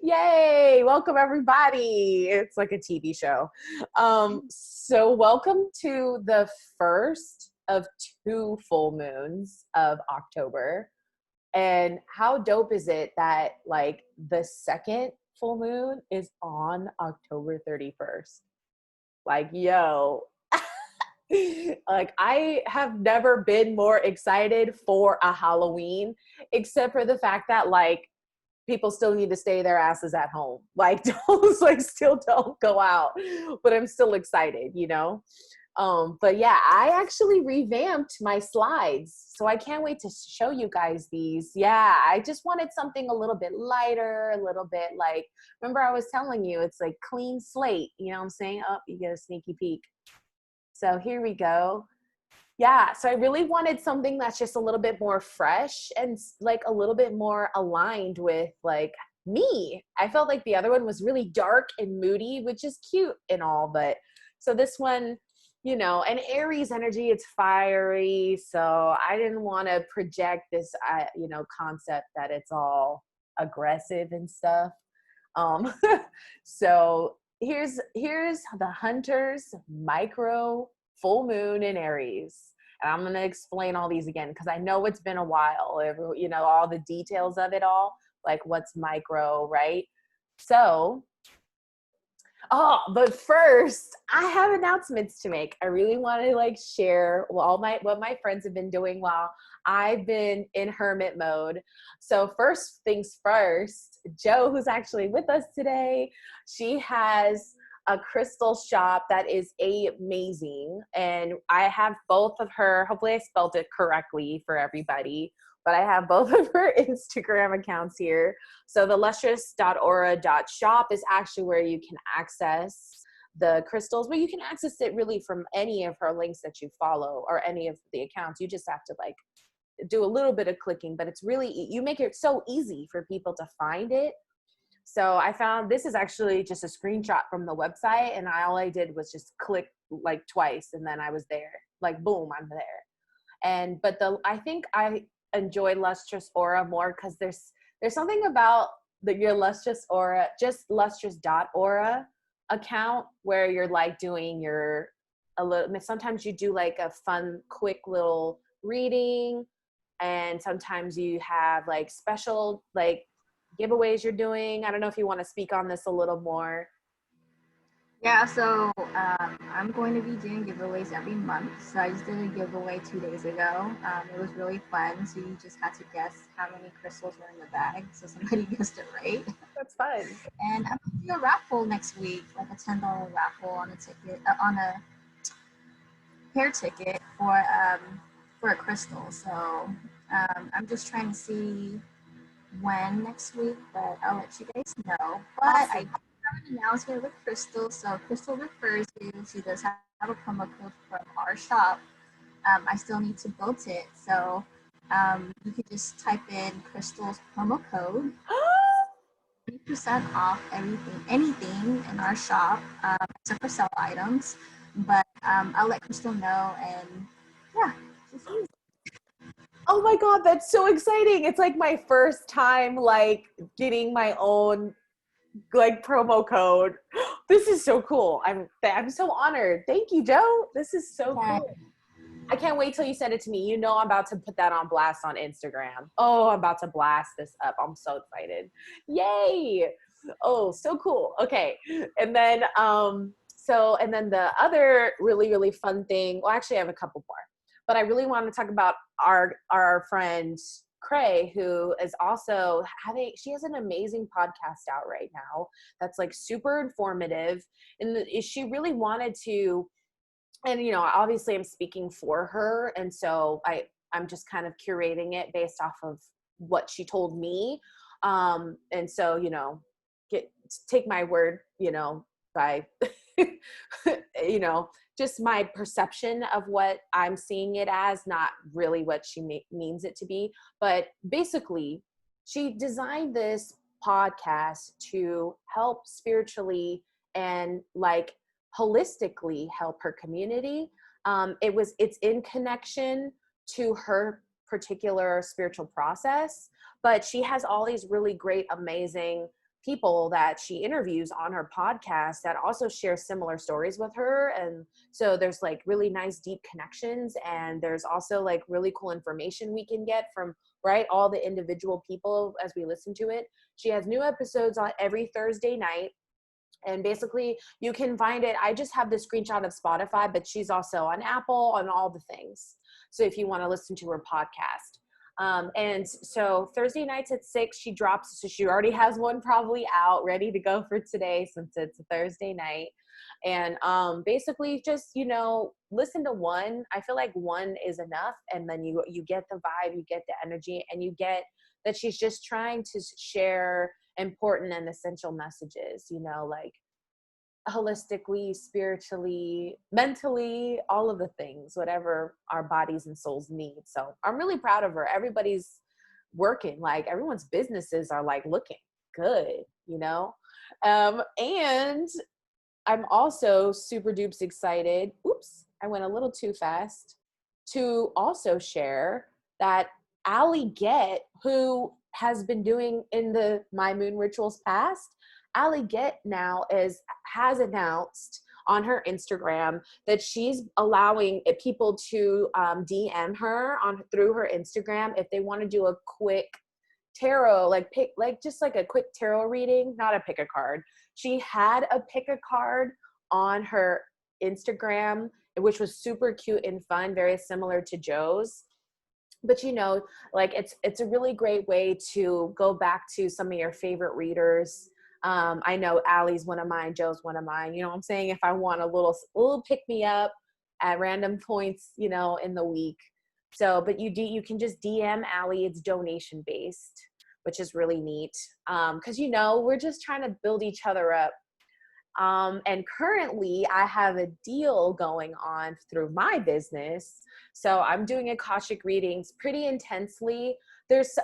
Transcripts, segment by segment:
Yay! Welcome everybody. It's like a TV show. So welcome to the first of two full moons of October. And how dope is it that like the second full moon is on October 31st? Like, yo, like I have never been more excited for a Halloween, except for the fact that like people still need to stay their asses at home. Like still don't go out. But I'm still excited, you know? But yeah, I actually revamped my slides. So I can't wait to show you guys these. Yeah, I just wanted something a little bit lighter, a little bit like, remember I was telling you, it's like clean slate, you know what I'm saying? Oh, you get a sneaky peek. So here we go. Yeah, so I really wanted something that's just a little bit more fresh and like a little bit more aligned with like me. I felt like the other one was really dark and moody, which is cute and all, but so this one, you know, and Aries energy, it's fiery. So I didn't want to project this, concept that it's all aggressive and stuff. Um, so here's the Hunter's micro full moon in Aries. And I'm going to explain all these again because I know it's been a while, you know, all the details of it all, like what's micro, right? So, but first, I have announcements to make. I really want to like share what my friends have been doing while I've been in hermit mode. So first things first, Jo, who's actually with us today, she has a crystal shop that is amazing. And I have both of her, hopefully I spelled it correctly for everybody, but I have both of her Instagram accounts here. So the lustrous.aura.shop is actually where you can access the crystals, but you can access it really from any of her links that you follow or any of the accounts. You just have to like do a little bit of clicking, but it's really, you make it so easy for people to find it. So I found this is actually just a screenshot from the website, and all I did was just click like twice, and then I was there. Like boom, I'm there. And I think I enjoy Lustrous Aura more because there's something about your Lustrous Aura, just lustrous.aura account where you're like doing sometimes you do like a fun, quick little reading, and sometimes you have like special like giveaways you're doing. I don't know if you want to speak on this a little more. Yeah, so I'm going to be doing giveaways every month. So I just did a giveaway 2 days ago. It was really fun. So you just had to guess how many crystals were in the bag. So somebody guessed it right. That's fun. And I'm going to do a raffle next week, like a $10 raffle on a ticket, on a pair ticket for a crystal. So I'm just trying to see when next week, but I'll let you guys know. But awesome. I have an announcement with Crystal. So Crystal refers you. She does have a promo code from our shop. I still need to build it. So you could just type in Crystal's promo code. 20% off anything in our shop, except for sell items. But I'll let Crystal know, and yeah, just use it. Oh my God, that's so exciting. It's like my first time like getting my own like promo code. This is so cool. I'm so honored. Thank you, Jo. This is so cool. I can't wait till you send it to me. You know I'm about to put that on blast on Instagram. Oh, I'm about to blast this up. I'm so excited. Yay. Oh, so cool. Okay. And then and then the other really, really fun thing, well, actually I have a couple more. But I really want to talk about our friend Cray, who is also she has an amazing podcast out right now that's like super informative. And she really wanted to, and you know, obviously I'm speaking for her. And so I'm just kind of curating it based off of what she told me. And so, you know, take my word, you know, by, you know, just my perception of what I'm seeing it as, not really what she means it to be. But basically, she designed this podcast to help spiritually and like holistically help her community. It's in connection to her particular spiritual process, but she has all these really great, amazing people that she interviews on her podcast that also share similar stories with her. And so there's like really nice deep connections, and there's also like really cool information we can get from, right, all the individual people as we listen to it. She has new episodes on every Thursday night, and basically you can find it. I just have the screenshot of Spotify, but she's also on Apple, on all the things. So if you want to listen to her podcast. And so Thursday nights at 6, she drops. So she already has one probably out, ready to go for today, since it's a Thursday night. And basically just, listen to one. I feel like one is enough. And then you get the vibe, you get the energy, and you get that she's just trying to share important and essential messages, like holistically, spiritually, mentally, all of the things, whatever our bodies and souls need. So I'm really proud of her. Everybody's working, like everyone's businesses are like looking good, and I'm also super dupes excited. Oops, I went a little too fast, to also share that Allie Get, who has been doing in the My Moon Rituals past, Allie Get now has announced on her Instagram that she's allowing people to DM her through her Instagram if they want to do a quick tarot, just like a quick tarot reading, not a pick a card. She had a pick a card on her Instagram, which was super cute and fun, very similar to Joe's. But it's a really great way to go back to some of your favorite readers. I know Allie's one of mine, Joe's one of mine. You know what I'm saying? If I want a little pick me up at random points, in the week. So, but you can just DM Allie. It's donation based, which is really neat. Because we're just trying to build each other up. And currently I have a deal going on through my business. So I'm doing Akashic readings pretty intensely. There's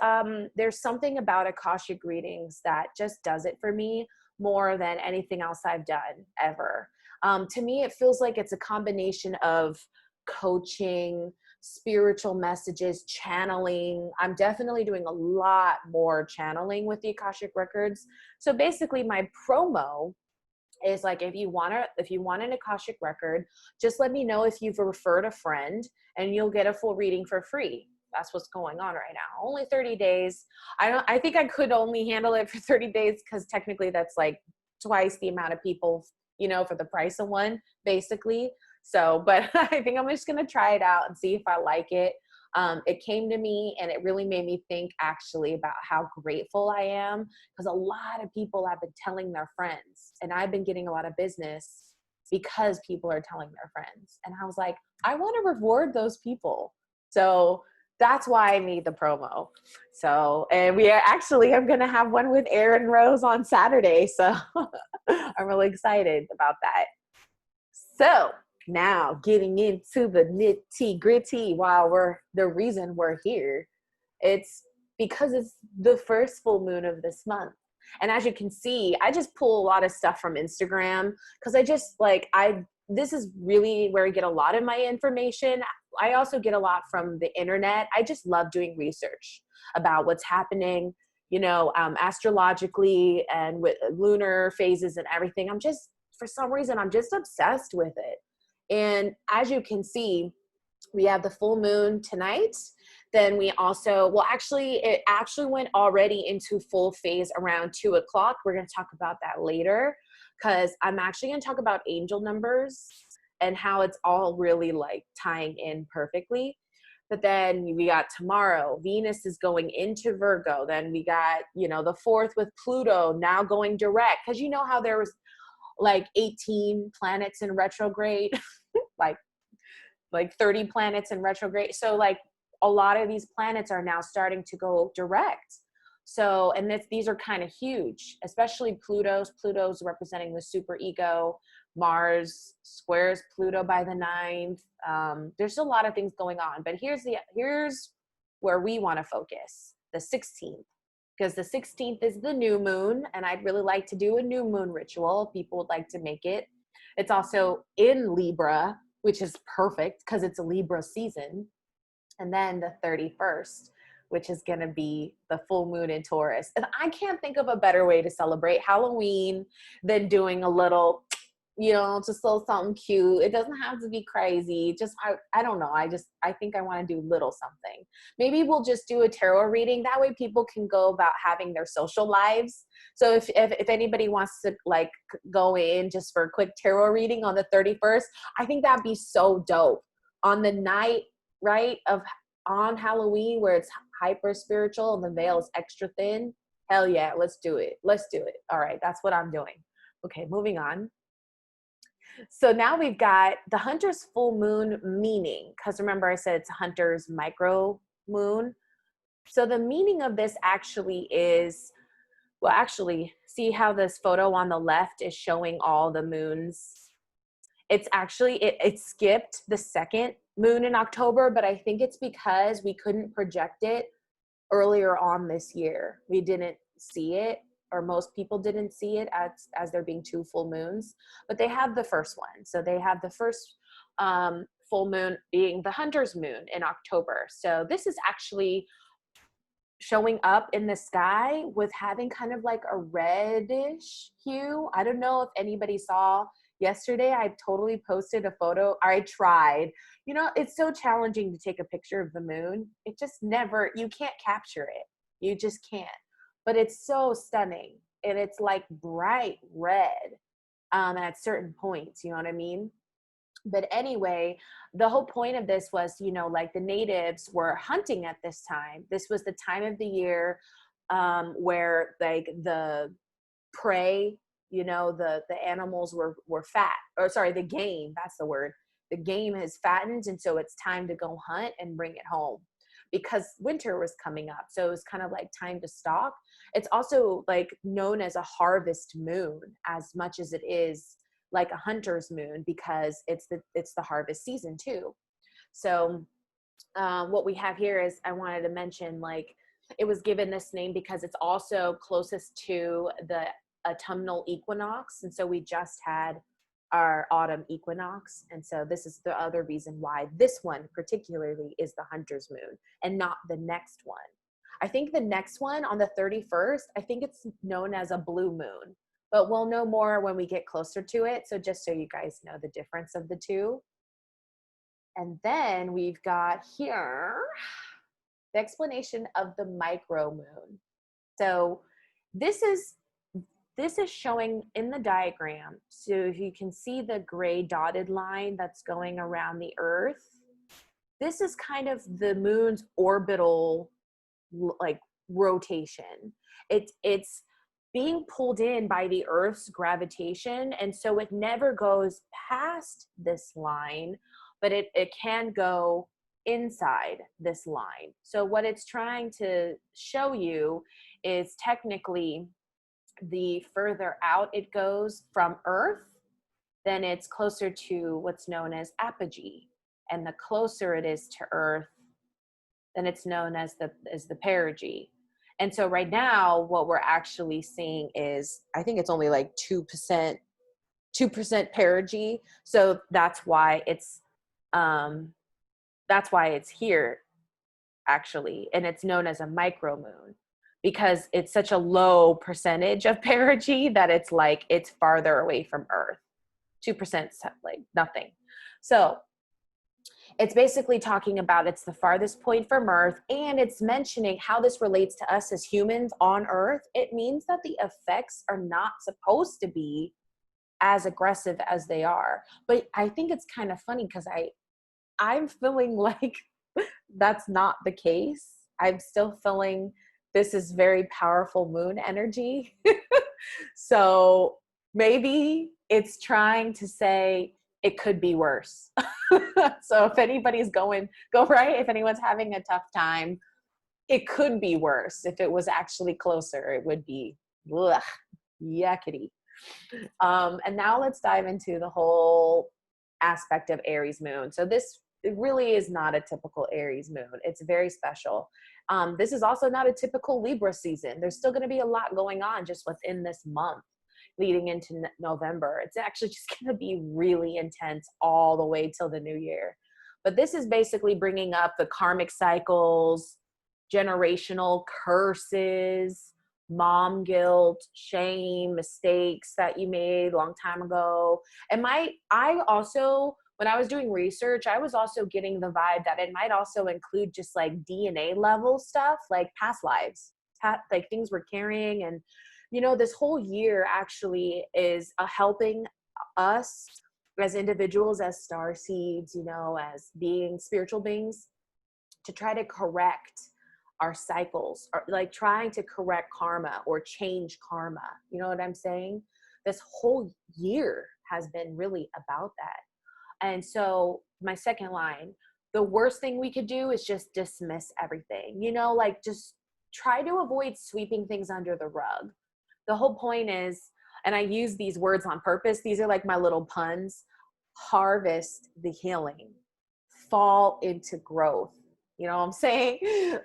something about Akashic readings that just does it for me more than anything else I've done ever. To me, it feels like it's a combination of coaching, spiritual messages, channeling. I'm definitely doing a lot more channeling with the Akashic records. So basically my promo is like, if you want an Akashic record, just let me know if you've referred a friend and you'll get a full reading for free. That's what's going on right now. Only 30 days. I think I could only handle it for 30 days because technically that's like twice the amount of people, for the price of one, basically. So, but I think I'm just going to try it out and see if I like it. It came to me and it really made me think actually about how grateful I am, because a lot of people have been telling their friends, and I've been getting a lot of business because people are telling their friends. And I was like, I want to reward those people. So that's why I made the promo. So, and I'm going to have one with Aaron Rose on Saturday. So I'm really excited about that. So now getting into the nitty gritty, the reason we're here, it's because it's the first full moon of this month. And as you can see, I just pull a lot of stuff from Instagram because this is really where I get a lot of my information. I also get a lot from the internet. I just love doing research about what's happening, astrologically and with lunar phases and everything. For some reason, I'm just obsessed with it. And as you can see, we have the full moon tonight. Then we also, it actually went already into full phase around 2 o'clock. We're going to talk about that later because I'm actually going to talk about angel numbers and how it's all really like tying in perfectly. But then we got tomorrow, Venus is going into Virgo. Then we got, the 4th with Pluto now going direct. Because you know how there was like 18 planets in retrograde, like 30 planets in retrograde. So like a lot of these planets are now starting to go direct. So, and these are kind of huge, especially Pluto's representing the super ego. Mars squares Pluto by the 9th. There's a lot of things going on, but here's where we want to focus, the 16th. Because the 16th is the new moon, and I'd really like to do a new moon ritual if people would like to make it. It's also in Libra, which is perfect because it's a Libra season. And then the 31st, which is going to be the full moon in Taurus. And I can't think of a better way to celebrate Halloween than doing a little, just a little something cute. It doesn't have to be crazy. Just, I don't know. I think I want to do little something. Maybe we'll just do a tarot reading. That way people can go about having their social lives. So if anybody wants to like go in just for a quick tarot reading on the 31st, I think that'd be so dope. On the night, right, on Halloween where it's hyper spiritual and the veil is extra thin. Hell yeah, let's do it. Let's do it. All right, that's what I'm doing. Okay, moving on. So now we've got the Hunter's full moon meaning, because remember I said it's Hunter's micro moon. So the meaning of this actually is, well, actually, see how this photo on the left is showing all the moons? It's actually, it skipped the second moon in October, but I think it's because we couldn't project it earlier on this year. We didn't see it, or most people didn't see it as there being two full moons, but they have the first one. So they have the first full moon being the Hunter's moon in October. So this is actually showing up in the sky with having kind of like a reddish hue. I don't know if anybody saw yesterday, I totally posted a photo. I tried. It's so challenging to take a picture of the moon. It just never, you can't capture it. You just can't. But it's so stunning. And it's like bright red at certain points, you know what I mean? But anyway, the whole point of this was, like the natives were hunting at this time. This was the time of the year where like the prey, the animals were fat, or sorry, the game, that's the word. The game has fattened, and so it's time to go hunt and bring it home because winter was coming up. So it was kind of like time to stock. It's also like known as a harvest moon as much as it is like a hunter's moon, because it's the harvest season too. So what we have here is, I wanted to mention, like, it was given this name because it's also closest to the autumnal equinox. And so we just had our autumn equinox. And so this is the other reason why this one particularly is the Hunter's moon and not the next one. I think the next one on the 31st, I think it's known as a blue moon, but we'll know more when we get closer to it. So just so you guys know the difference of the two. And then we've got here the explanation of the micro moon. So this is showing in the diagram. So if you can see the gray dotted line that's going around the Earth, this is kind of the moon's orbital like rotation. It's being pulled in by the Earth's gravitation, and so it never goes past this line, but it can go inside this line. So what it's trying to show you is technically the further out it goes from Earth, then it's closer to what's known as apogee. And the closer it is to Earth, then it's known as the perigee. And so right now, what we're actually seeing is, I think it's only like 2% perigee. So that's why it's here actually. And it's known as a micromoon because it's such a low percentage of perigee that it's like it's farther away from Earth. 2% like nothing. So it's basically talking about it's the farthest point from Earth, and it's mentioning how this relates to us as humans on Earth. It means that the effects are not supposed to be as aggressive as they are. But I think it's kind of funny because I'm feeling like that's not the case. I'm still feeling this is very powerful moon energy. So maybe it's trying to say it could be worse. So if anybody's go right, if anyone's having a tough time, it could be worse. If it was actually closer, it would be yuckity. And now let's dive into the whole aspect of Aries moon. So it really is not a typical Aries moon. It's very special. This is also not a typical Libra season. There's still going to be a lot going on just within this month leading into November. It's actually just going to be really intense all the way till the new year. But this is basically bringing up the karmic cycles, generational curses, mom guilt, shame, mistakes that you made a long time ago. And I also, when I was doing research, I was also getting the vibe that it might also include just like DNA level stuff, like past lives, like things we're carrying. And, you know, this whole year actually is helping us as individuals, as star seeds, you know, as being spiritual beings, to try to correct our cycles, or like trying to correct karma or change karma. You know what I'm saying? This whole year has been really about that. And so my second line, the worst thing we could do is just dismiss everything, you know, like just try to avoid sweeping things under the rug. The whole point is, and I use these words on purpose, these are like my little puns: harvest the healing, fall into growth. You know what I'm saying?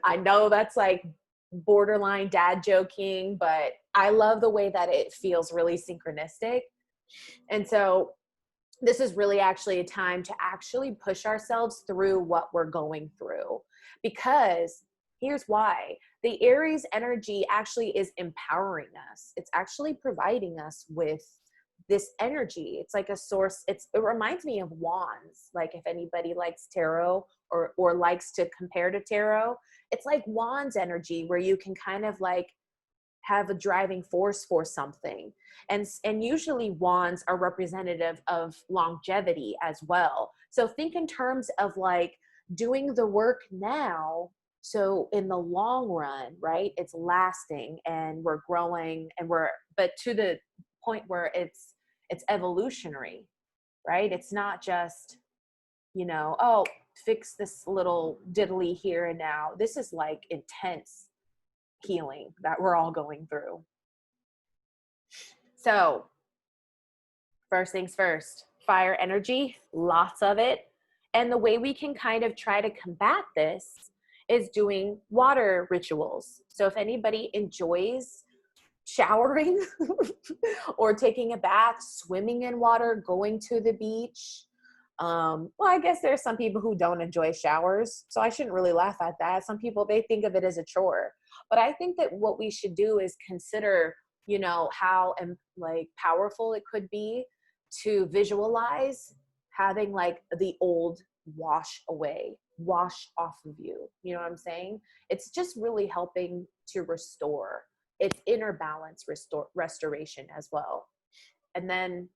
I know that's like borderline dad joking, but I love the way that it feels really synchronistic. And so this is really actually a time to actually push ourselves through what we're going through, because here's why. The Aries energy actually is empowering us. It's actually providing us with this energy. It's like a source. It reminds me of wands. Like if anybody likes tarot or likes to compare to tarot, it's like wands energy, where you can kind of like have a driving force for something. And usually wands are representative of longevity as well. So think in terms of like doing the work now, so in the long run, right, it's lasting and we're growing, and but to the point where it's evolutionary, right? It's not just, you know, oh, fix this little diddly here and now. This is like intense healing that we're all going through. So first things first, fire energy, lots of it. And the way we can kind of try to combat this is doing water rituals. So if anybody enjoys showering or taking a bath, swimming in water, going to the beach. Well, I guess there's some people who don't enjoy showers, so I shouldn't really laugh at that. Some people, they think of it as a chore. But I think that what we should do is consider, you know, how like powerful it could be to visualize having like the old wash off of you. You know what I'm saying? It's just really helping to restore. It's inner balance, restoration as well. And then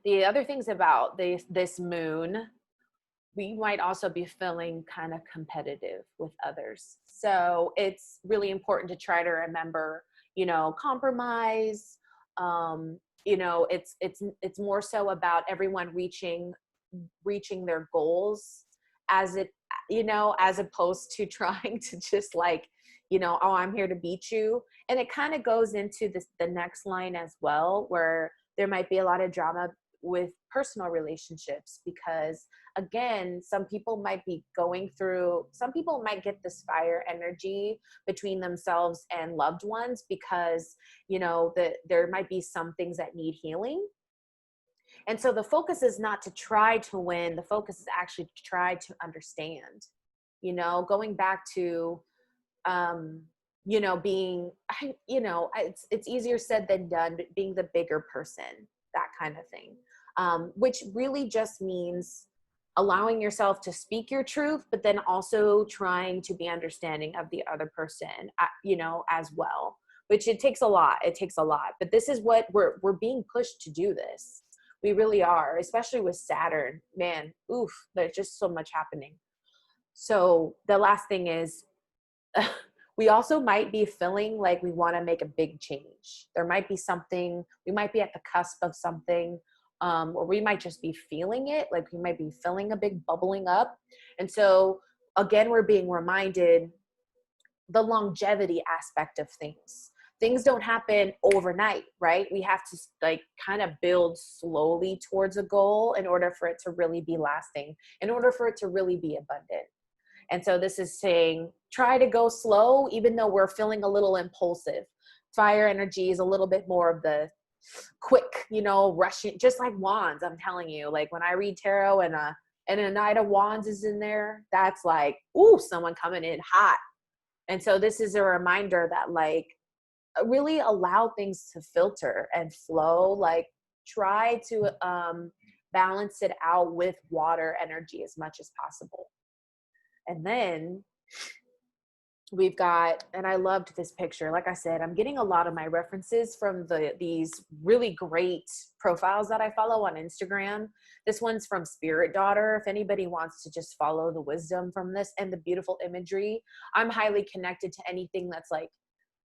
the other things about this moon, we might also be feeling kind of competitive with others. So it's really important to try to remember, you know, compromise. You know, it's more so about everyone reaching their goals, as it, you know, as opposed to trying to just like, you know, oh, I'm here to beat you. And it kind of goes into the next line as well, where there might be a lot of drama with personal relationships, because again, some people might get this fire energy between themselves and loved ones, because, you know, there might be some things that need healing. And so the focus is not to try to win. The focus is actually to try to understand, you know, going back to, you know, being, you know, it's easier said than done, but being the bigger person, that kind of thing, which really just means allowing yourself to speak your truth, but then also trying to be understanding of the other person, you know, as well, which it takes a lot. But this is what we're being pushed to do this. We really are, especially with Saturn, man, oof, there's just so much happening. So the last thing is, we also might be feeling like we want to make a big change. There might be something, we might be at the cusp of something, or we might just be feeling it, like we might be feeling a big bubbling up. And so again, we're being reminded the longevity aspect of things. Things don't happen overnight, right? We have to like kind of build slowly towards a goal in order for it to really be lasting, in order for it to really be abundant. And so this is saying, try to go slow, even though we're feeling a little impulsive. Fire energy is a little bit more of the quick, you know, rushing, just like wands. I'm telling you, like when I read tarot and a Knight of Wands is in there, that's like, ooh, someone coming in hot. And so this is a reminder that like really allow things to filter and flow. Like try to balance it out with water energy as much as possible. And then we've got, and I loved this picture. Like I said, I'm getting a lot of my references from these really great profiles that I follow on Instagram. This one's from Spirit Daughter. If anybody wants to just follow the wisdom from this and the beautiful imagery, I'm highly connected to anything that's like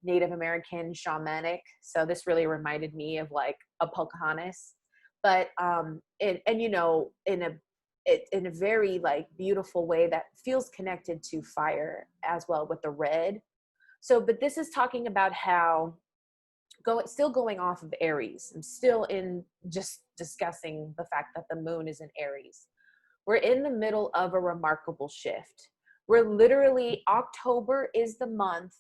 Native American shamanic. So this really reminded me of like a Pocahontas, but and you know, in a very like beautiful way that feels connected to fire as well with the red. So, but this is talking about how still going off of Aries. I'm still in just discussing the fact that the moon is in Aries. We're in the middle of a remarkable shift. We're literally, October is the month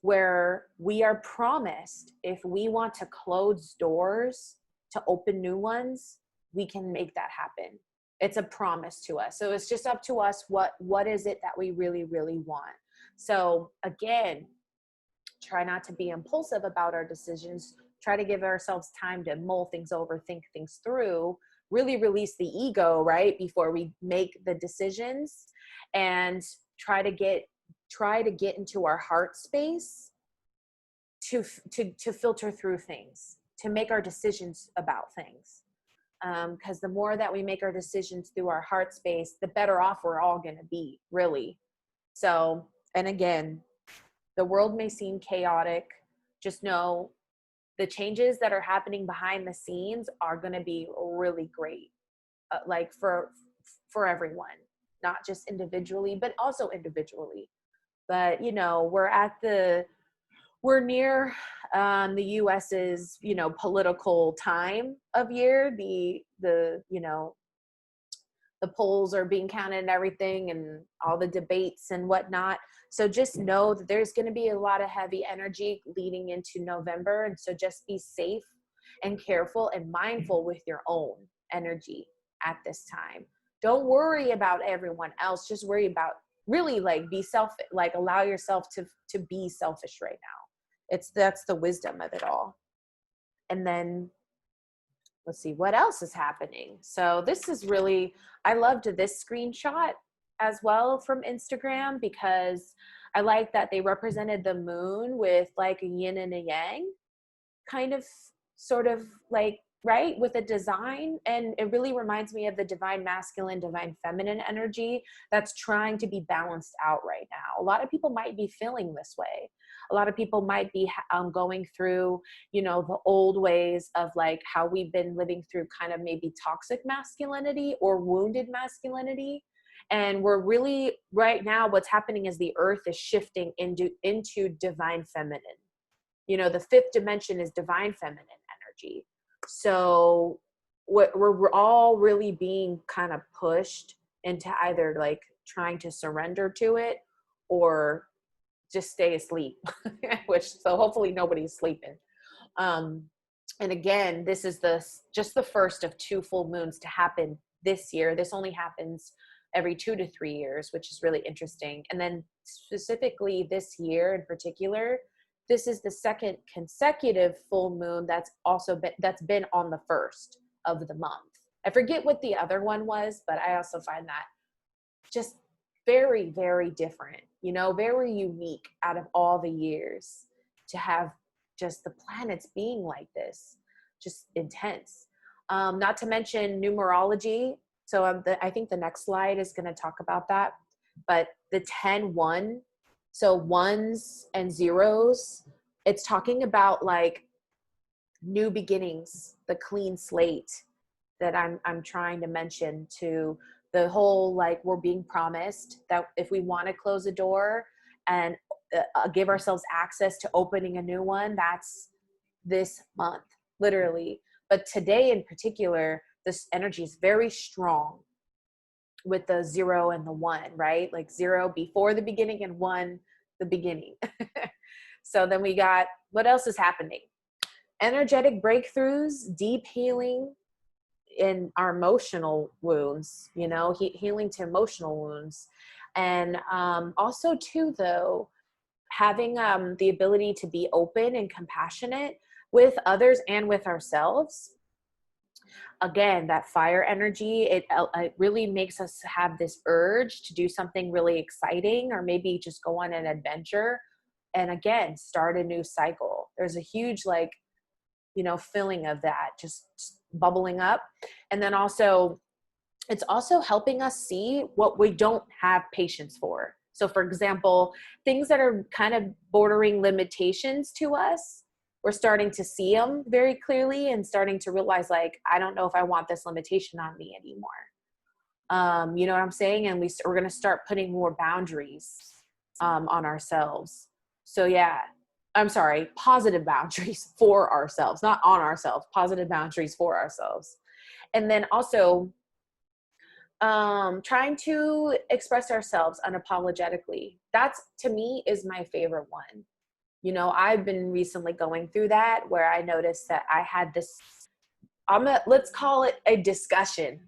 where we are promised if we want to close doors to open new ones, we can make that happen. It's a promise to us. So it's just up to us. What is it that we really, really want? So again, try not to be impulsive about our decisions. Try to give ourselves time to mull things over, think things through, really release the ego, right? Before we make the decisions, and try to get into our heart space to filter through things, to make our decisions about things. Because the more that we make our decisions through our heart space, the better off we're all going to be, really. So, and again, the world may seem chaotic. Just know the changes that are happening behind the scenes are going to be really great, like for everyone, not just individually, but also individually. But you know, we're near the US's, you know, political time of year. The you know, the polls are being counted and everything, and all the debates and whatnot. So just know that there's going to be a lot of heavy energy leading into November. And so just be safe and careful and mindful with your own energy at this time. Don't worry about everyone else. Just worry about, really, like, be selfish, like allow yourself to be selfish right now. That's the wisdom of it all. And then let's see what else is happening. So this is really, I loved this screenshot as well from Instagram, because I like that they represented the moon with like a yin and a yang kind of, sort of like, right, with a design. And it really reminds me of the divine masculine, divine feminine energy that's trying to be balanced out right now. A lot of people might be feeling this way. A lot of people might be going through, you know, the old ways of like how we've been living through kind of maybe toxic masculinity or wounded masculinity. And we're really, right now, what's happening is the earth is shifting into divine feminine. You know, the fifth dimension is divine feminine energy. So we're all really being kind of pushed into either like trying to surrender to it or just stay asleep, which, so hopefully nobody's sleeping. And again, this is just the first of 2 full moons to happen this year. This only happens every 2 to 3 years, which is really interesting. And then specifically this year in particular, this is the second consecutive full moon that's been on the first of the month. I forget what the other one was, but I also find that just very, very different, you know, very unique out of all the years to have just the planets being like this, just intense. Not to mention numerology. So I think the next slide is going to talk about that. But the 10-1, so ones and zeros, it's talking about like new beginnings, the clean slate that I'm trying to mention, to the whole, like, we're being promised that if we want to close a door and give ourselves access to opening a new one, that's this month, literally. But today in particular, this energy is very strong with the 0 and the 1, right? Like 0 before the beginning and 1 the beginning. So then we got, what else is happening? Energetic breakthroughs, deep healing in our emotional wounds, you know, healing to emotional wounds. And also too, though, having the ability to be open and compassionate with others and with ourselves. Again, that fire energy, it really makes us have this urge to do something really exciting, or maybe just go on an adventure and again start a new cycle. There's a huge feeling of that just bubbling up. And then also it's also helping us see what we don't have patience for. So for example, things that are kind of bordering limitations to us, we're starting to see them very clearly and starting to realize, like, I don't know if I want this limitation on me anymore. You know what I'm saying? And we're going to start putting more boundaries on ourselves. So yeah, I'm sorry, positive boundaries for ourselves, not on ourselves, positive boundaries for ourselves. And then also trying to express ourselves unapologetically. That's, to me, is my favorite one. You know, I've been recently going through that where I noticed that I had this, let's call it a discussion.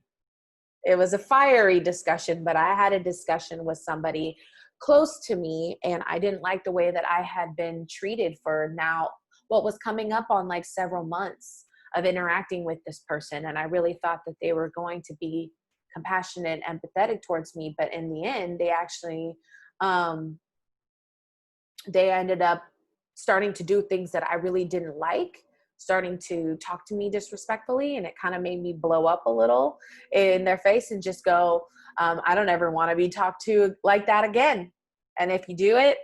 It was a fiery discussion, but I had a discussion with somebody close to me, and I didn't like the way that I had been treated for now what was coming up on like several months of interacting with this person. And I really thought that they were going to be compassionate, empathetic towards me, but in the end, they actually they ended up starting to do things that I really didn't like, starting to talk to me disrespectfully, and it kind of made me blow up a little in their face and just go, I don't ever want to be talked to like that again. And if you do it,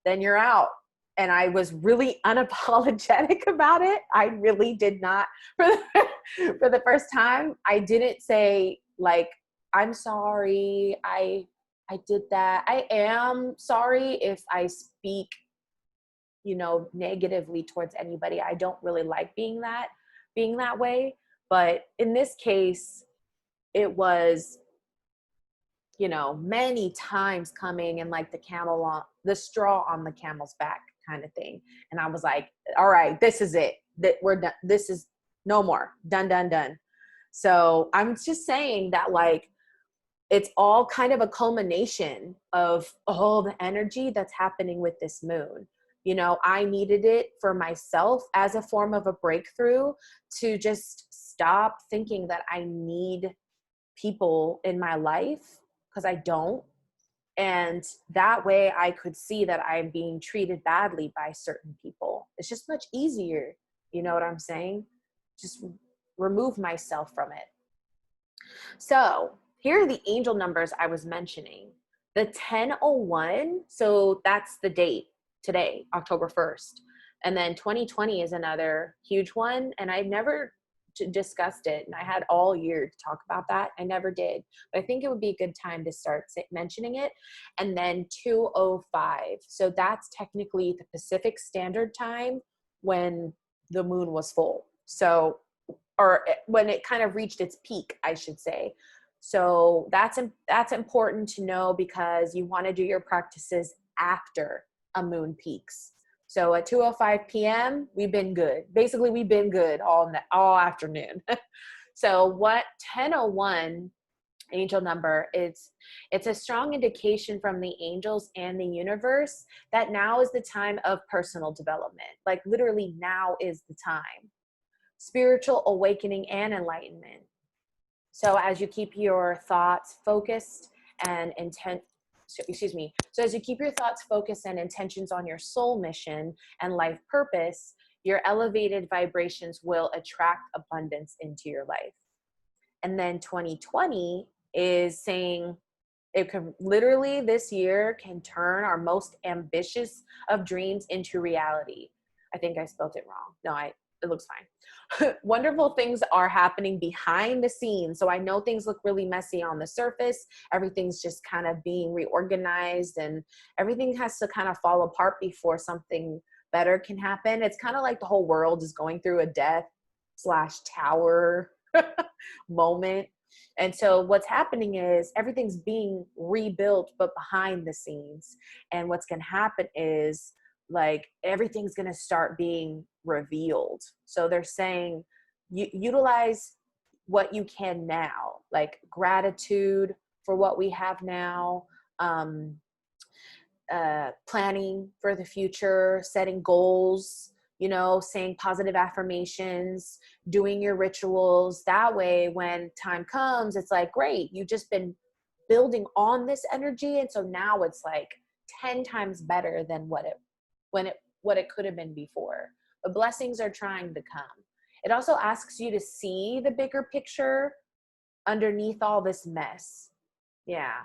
then you're out. And I was really unapologetic about it. I really did not, for the first time, I didn't say like, I'm sorry, I did that. I am sorry if I speak, negatively towards anybody. I don't really like being that way. But in this case, it was, many times coming and like the straw on the camel's back kind of thing. And I was like, all right, this is it. That we're done. This is no more. Done, done, done. So I'm just saying that, like, it's all kind of a culmination of all the energy that's happening with this moon. I needed it for myself as a form of a breakthrough to just stop thinking that I need people in my life, because I don't. And that way I could see that I'm being treated badly by certain people. It's just much easier. You know what I'm saying? Just remove myself from it. So here are the angel numbers I was mentioning. The 1001, so that's the date today, October 1st. And then 2020 is another huge one. And I've never discussed it. And I had all year to talk about that. I never did. But I think it would be a good time to start mentioning it. And then 205. So that's technically the Pacific Standard Time when the moon was full. So, or when it kind of reached its peak, I should say. So that's important to know, because you want to do your practices after a moon peaks. So at 2:05 p.m., we've been good. Basically, we've been good all afternoon. So what 1001 angel number is, it's a strong indication from the angels and the universe that now is the time of personal development. Like literally now is the time. Spiritual awakening and enlightenment. So as you keep your thoughts focused and So as you keep your thoughts focused and intentions on your soul mission and life purpose, your elevated vibrations will attract abundance into your life. And then 2020 is saying it can literally, this year can turn our most ambitious of dreams into reality. I think I spelled it wrong. No, it looks fine. Wonderful things are happening behind the scenes. So I know things look really messy on the surface. Everything's just kind of being reorganized, and everything has to kind of fall apart before something better can happen. It's kind of like the whole world is going through a death/tower moment. And so what's happening is everything's being rebuilt, but behind the scenes. And what's going to happen is, like, everything's going to start being revealed. So they're saying utilize what you can now, like gratitude for what we have now, planning for the future, setting goals, you know, saying positive affirmations, doing your rituals. That way, when time comes, it's like, great, you've just been building on this energy. And so now it's like 10 times better than what it could have been before. But blessings are trying to come. It also asks you to see the bigger picture underneath all this mess. Yeah.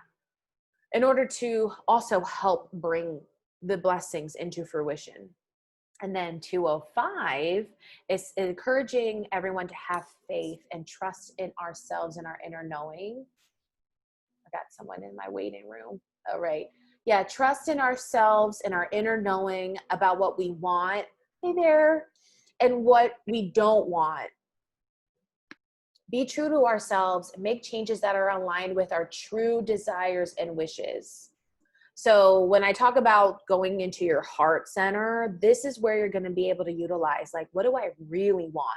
In order to also help bring the blessings into fruition. And then 205 is encouraging everyone to have faith and trust in ourselves and our inner knowing. I got someone in my waiting room. All right. Yeah, trust in ourselves and our inner knowing about what we want. Hey there. And what we don't want. Be true to ourselves and make changes that are aligned with our true desires and wishes. So when I talk about going into your heart center, this is where you're going to be able to utilize, like, what do I really want?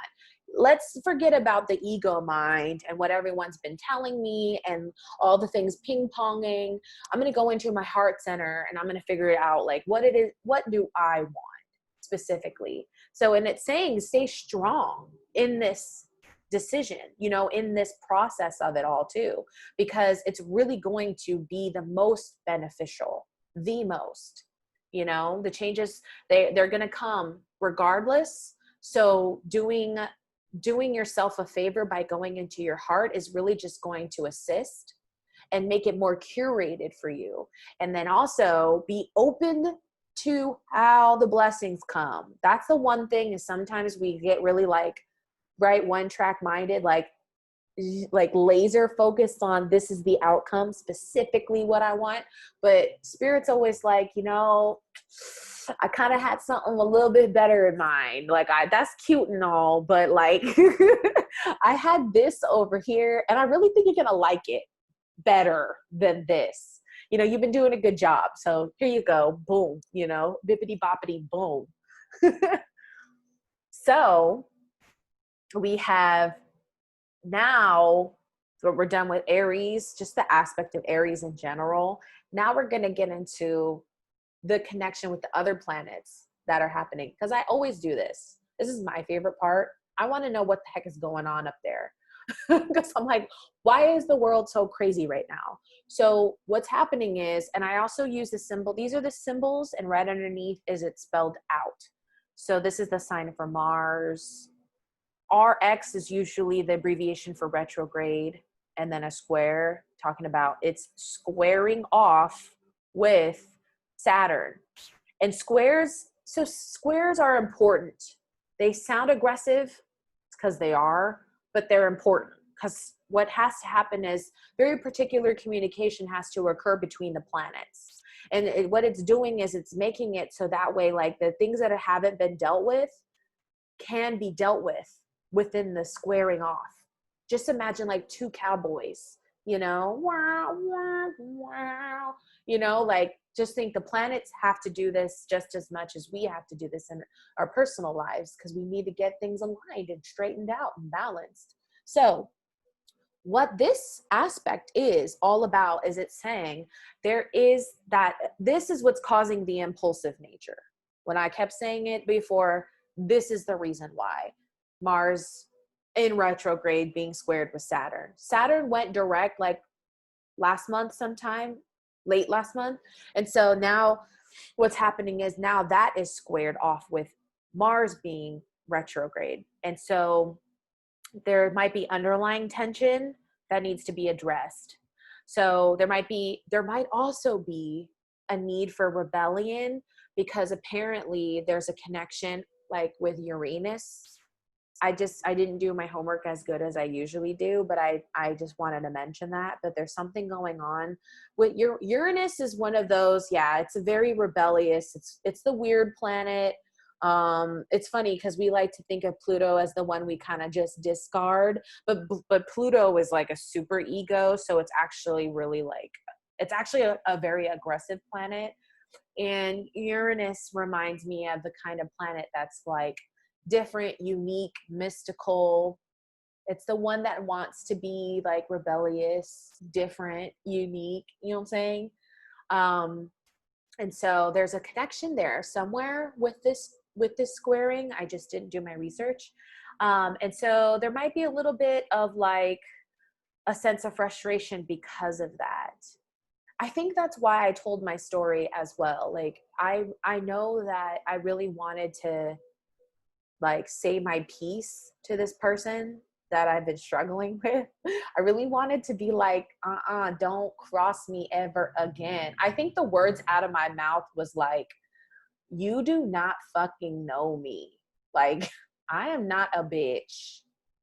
Let's forget about the ego mind and what everyone's been telling me and all the things ping ponging. I'm going to go into my heart center and I'm going to figure it out, like, what it is, what do I want specifically? So, and it's saying stay strong in this decision, you know, in this process of it all too, because it's really going to be the most beneficial, the most, you know, the changes, they're going to come regardless. So doing yourself a favor by going into your heart is really just going to assist and make it more curated for you. And then also be open to how the blessings come. That's the one thing, is sometimes we get really like, right, one track minded, like laser focused on this is the outcome, specifically what I want. But spirit's always like, you know, I kind of had something a little bit better in mind. Like, that's cute and all, but like I had this over here and I really think you're gonna like it better than this. You know, you've been doing a good job, so here you go. Boom, you know, bippity boppity boom. So we have now, we're done with Aries, just the aspect of Aries in general. Now we're going to get into the connection with the other planets that are happening, because I always do this. This is my favorite part. I want to know what the heck is going on up there. Because I'm like, why is the world so crazy right now? So what's happening is, and I also use the symbol, these are the symbols, and right underneath is it spelled out. So this is the sign for Mars. RX is usually the abbreviation for retrograde, and then a square, talking about it's squaring off with Saturn. And squares, so squares are important. They sound aggressive because they are, but they're important because what has to happen is very particular communication has to occur between the planets. And what it's doing is it's making it so that way, like, the things that haven't been dealt with can be dealt with within the squaring off. Just imagine like two cowboys, you know, wow, wow, wow, you know, like, just think the planets have to do this just as much as we have to do this in our personal lives, because we need to get things aligned and straightened out and balanced. So what this aspect is all about is it's saying there is that this is what's causing the impulsive nature. When I kept saying it before, this is the reason why. Mars in retrograde being squared with Saturn. Saturn went direct like last month sometime, late last month. And so now what's happening is now that is squared off with Mars being retrograde. And so there might be underlying tension that needs to be addressed. So there might also be a need for rebellion, because apparently there's a connection like with Uranus. I didn't do my homework as good as I usually do, but I just wanted to mention that. But there's something going on with Uranus is one of those, yeah, it's a very rebellious, it's the weird planet. It's funny because we like to think of Pluto as the one we kind of just discard, but Pluto is like a super ego. So it's actually really like, it's actually a very aggressive planet. And Uranus reminds me of the kind of planet that's like different, unique, mystical. It's the one that wants to be like rebellious, different, unique, you know what I'm saying? And so there's a connection there somewhere with this squaring. I just didn't do my research. And so there might be a little bit of like a sense of frustration because of that. I think that's why I told my story as well. Like I know that I really wanted to like say my piece to this person that I've been struggling with. I really wanted to be like, don't cross me ever again. I think the words out of my mouth was like, you do not fucking know me. Like, I am not a bitch.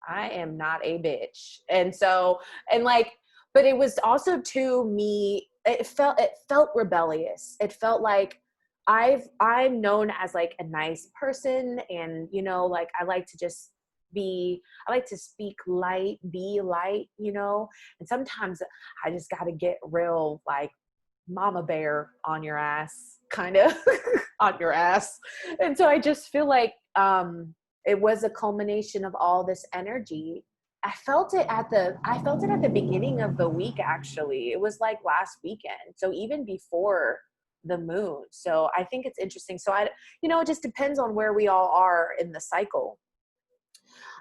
I am not a bitch. And so, and like, but it was also to me, it felt rebellious. It felt like I'm known as like a nice person, and you know, like I like to just I like to speak light, be light, you know, and sometimes I just got to get real like mama bear on your ass, kind of on your ass. And so I just feel like it was a culmination of all this energy. I felt it at the beginning of the week, actually. It was like last weekend. So even before the moon. So I think it's interesting. So it just depends on where we all are in the cycle.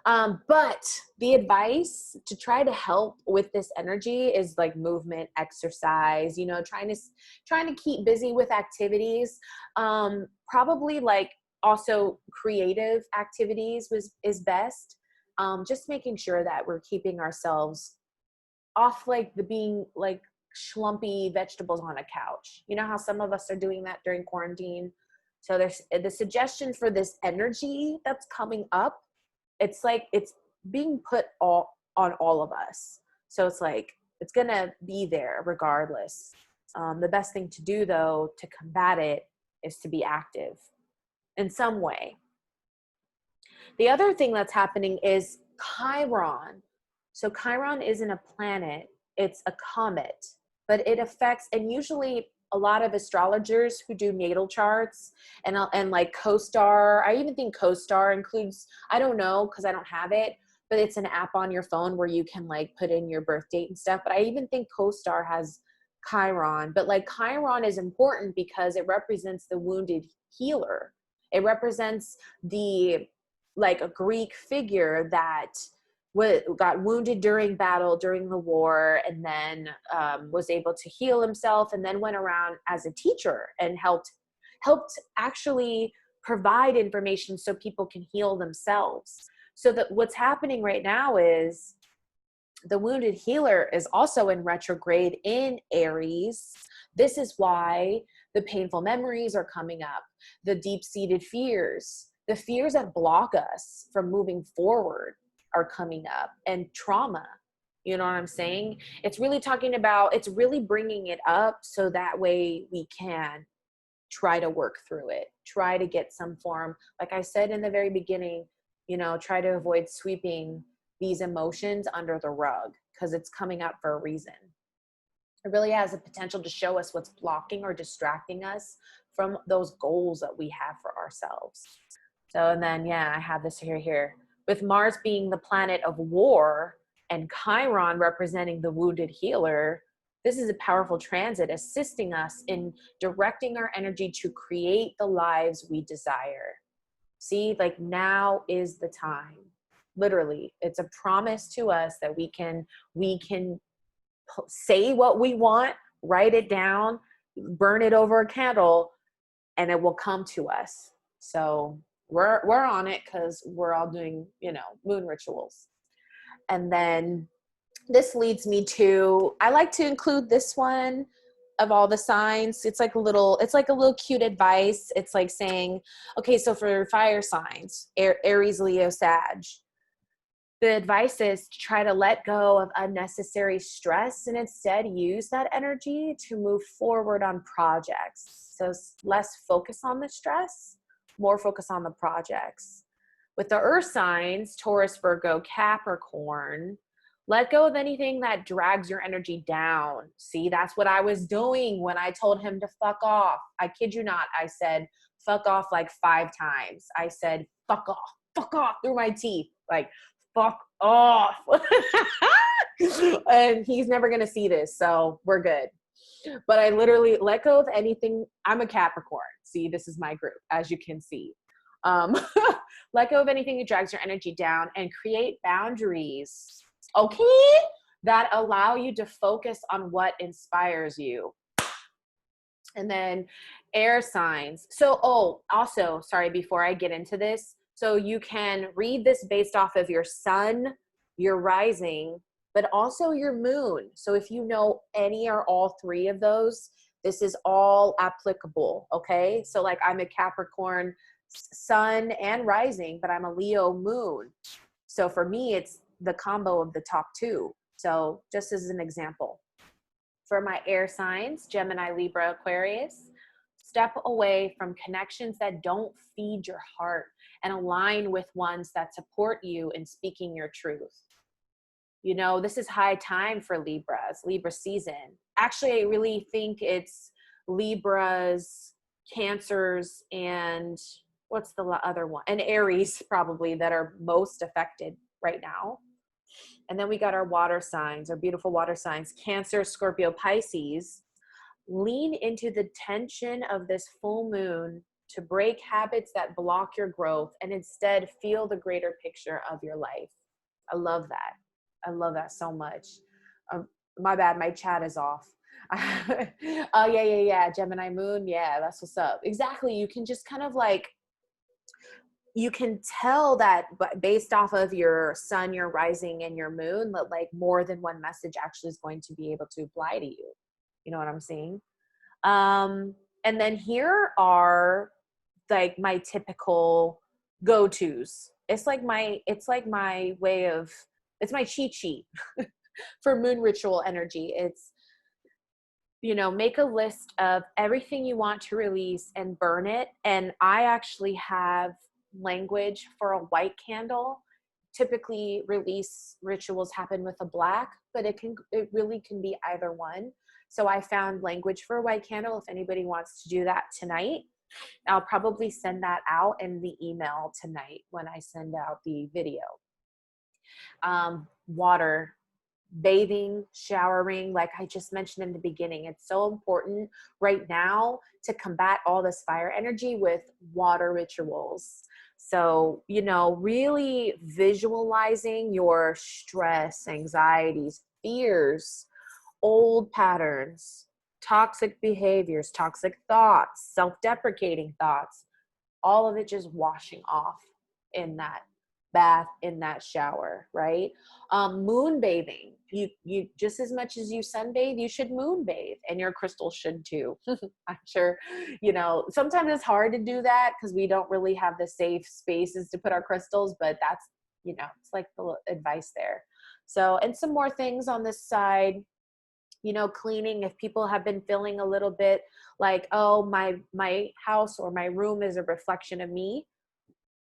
But the advice to try to help with this energy is like movement, exercise, trying to keep busy with activities. Probably like also creative activities is best. Just making sure that we're keeping ourselves off like the being like schlumpy vegetables on a couch. You know how some of us are doing that during quarantine. So there's the suggestion for this energy that's coming up. It's like it's being put all on all of us. So it's like it's gonna be there regardless. The best thing to do though to combat it is to be active in some way. The other thing that's happening is Chiron. So Chiron isn't a planet, it's a comet, but it affects, and usually a lot of astrologers who do natal charts and like CoStar, I even think CoStar includes, I don't know because I don't have it, but it's an app on your phone where you can like put in your birth date and stuff. But I even think CoStar has Chiron. But like Chiron is important because it represents the wounded healer. It represents the like a Greek figure that got wounded during battle, during the war, and then was able to heal himself, and then went around as a teacher and helped actually provide information so people can heal themselves. So that what's happening right now is the wounded healer is also in retrograde in Aries. This is why the painful memories are coming up, the deep-seated fears, the fears that block us from moving forward are coming up, and trauma. You know what I'm saying? It's really it's really bringing it up so that way we can try to work through it, try to get some form, like I said in the very beginning, try to avoid sweeping these emotions under the rug because it's coming up for a reason. It really has the potential to show us what's blocking or distracting us from those goals that we have for ourselves. So, and then, yeah, I have this here. With Mars being the planet of war and Chiron representing the wounded healer, this is a powerful transit assisting us in directing our energy to create the lives we desire. See, like now is the time. Literally, it's a promise to us that we can say what we want, write it down, burn it over a candle, and it will come to us. So we're on it because we're all doing, moon rituals. And then this leads me to, I like to include this one of all the signs. It's like a little cute advice. It's like saying, okay, so for fire signs, Aries, Leo, Sag, the advice is to try to let go of unnecessary stress and instead use that energy to move forward on projects. So less focus on the stress, more focus on the projects. With the earth signs, Taurus, Virgo, Capricorn, let go of anything that drags your energy down. See, that's what I was doing when I told him to fuck off. I kid you not. I said, fuck off like 5 times. I said, fuck off through my teeth. Like, fuck off. And he's never going to see this. So we're good. But I literally let go of anything. I'm a Capricorn. See, this is my group, as you can see. Um, let go of anything that drags your energy down and create boundaries, okay, that allow you to focus on what inspires you. And then air signs. So, oh, also, sorry, before I get into this, so you can read this based off of your sun, your rising, but also your moon. So if you know any or all three of those, this is all applicable, okay? So like I'm a Capricorn sun and rising, but I'm a Leo moon. So for me, it's the combo of the top two. So just as an example. For my air signs, Gemini, Libra, Aquarius, step away from connections that don't feed your heart and align with ones that support you in speaking your truth. You know, this is high time for Libras, Libra season. Actually, I really think it's Libras, Cancers, and what's the other one? And Aries probably that are most affected right now. And then we got our water signs, our beautiful water signs, Cancer, Scorpio, Pisces. Lean into the tension of this full moon to break habits that block your growth and instead feel the greater picture of your life. I love that. I love that so much. My bad, my chat is off. Oh, yeah. Gemini moon. Yeah, that's what's up. Exactly. You can just kind of like, you can tell that based off of your sun, your rising, and your moon, that like more than one message actually is going to be able to apply to you. You know what I'm saying? And then here are like my typical go-tos. It's like my way of, it's my cheat sheet for moon ritual energy. It's, you know, make a list of everything you want to release and burn it. And I actually have language for a white candle. Typically release rituals happen with a black, but it really can be either one. So I found language for a white candle. If anybody wants to do that tonight, I'll probably send that out in the email tonight when I send out the video. Water, bathing, showering, like I just mentioned in the beginning, it's so important right now to combat all this fire energy with water rituals. So, you know, really visualizing your stress, anxieties, fears, old patterns, toxic behaviors, toxic thoughts, self-deprecating thoughts, all of it just washing off in that bath, in that shower, right? Moon bathing, you just as much as you sunbathe, you should moon bathe, and your crystals should too. I'm sure, you know, sometimes it's hard to do that because we don't really have the safe spaces to put our crystals, but that's, you know, it's like the advice there. So, and some more things on this side, you know, cleaning, if people have been feeling a little bit like, oh, my house or my room is a reflection of me,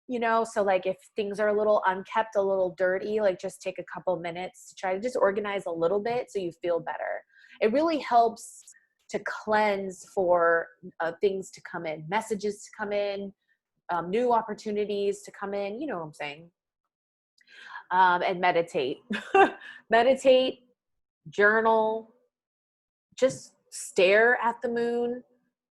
you know, so like if things are a little unkept, a little dirty, like just take a couple minutes to try to just organize a little bit so you feel better. It really helps to cleanse for things to come in, messages to come in, new opportunities to come in, you know what I'm saying? And meditate. Meditate, journal, just stare at the moon,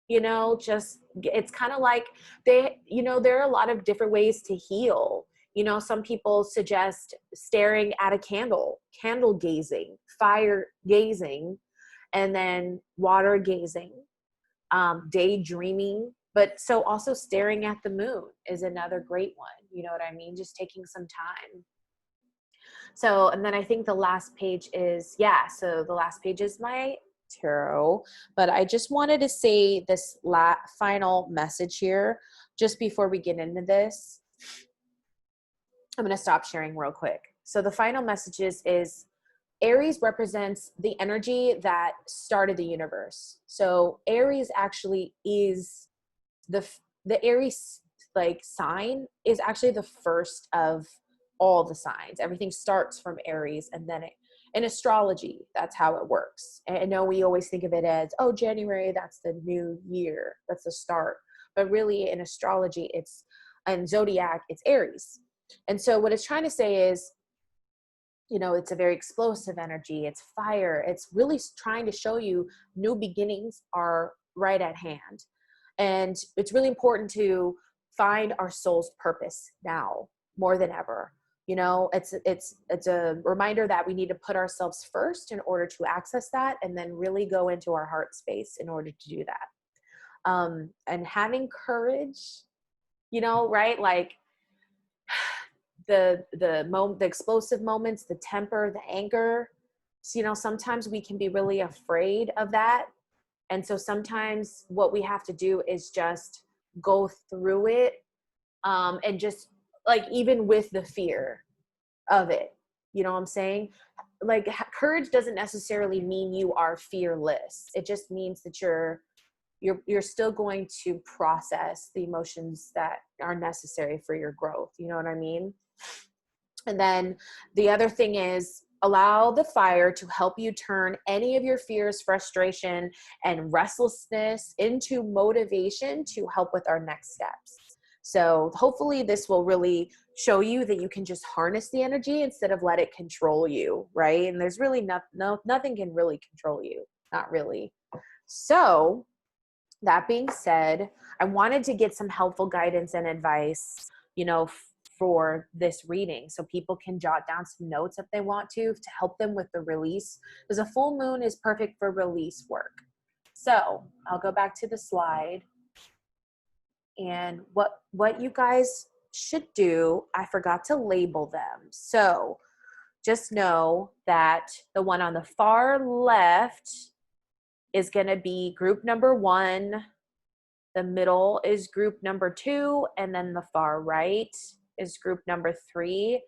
you know, just, it's kind of like you know, there are a lot of different ways to heal. You know, some people suggest staring at a candle gazing, fire gazing, and then water gazing, daydreaming. But so also staring at the moon is another great one. You know what I mean? Just taking some time. So, and then I think the last page is, yeah, so the last page is my tarot, but I just wanted to say this final message here just before we get into this. I'm going to stop sharing real quick. So the final message is Aries represents the energy that started the universe. So Aries actually is the Aries like sign is actually the first of all the signs. Everything starts from Aries, and then in astrology, that's how it works. And I know we always think of it as, oh, January, that's the new year, that's the start. But really in astrology, and zodiac, it's Aries. And so what it's trying to say is it's a very explosive energy. It's fire. It's really trying to show you new beginnings are right at hand. And it's really important to find our soul's purpose now more than ever. It's a reminder that we need to put ourselves first in order to access that, and then really go into our heart space in order to do that. And having courage, right? Like the explosive moments, the temper, the anger. So, sometimes we can be really afraid of that. And so sometimes what we have to do is just go through it, and just like, even with the fear of it, you know what I'm saying? Like, courage doesn't necessarily mean you are fearless. It just means that you're still going to process the emotions that are necessary for your growth. You know what I mean? And then the other thing is, allow the fire to help you turn any of your fears, frustration, and restlessness into motivation to help with our next steps. So hopefully this will really show you that you can just harness the energy instead of let it control you, right? And there's really nothing can really control you, not really. So that being said, I wanted to get some helpful guidance and advice, for this reading, so people can jot down some notes if they want to help them with the release, because a full moon is perfect for release work. So I'll go back to the slide, and what you guys should do, I forgot to label them. So just know that the one on the far left is going to be group number 1. The middle is group number 2, and then the far right is group number 3.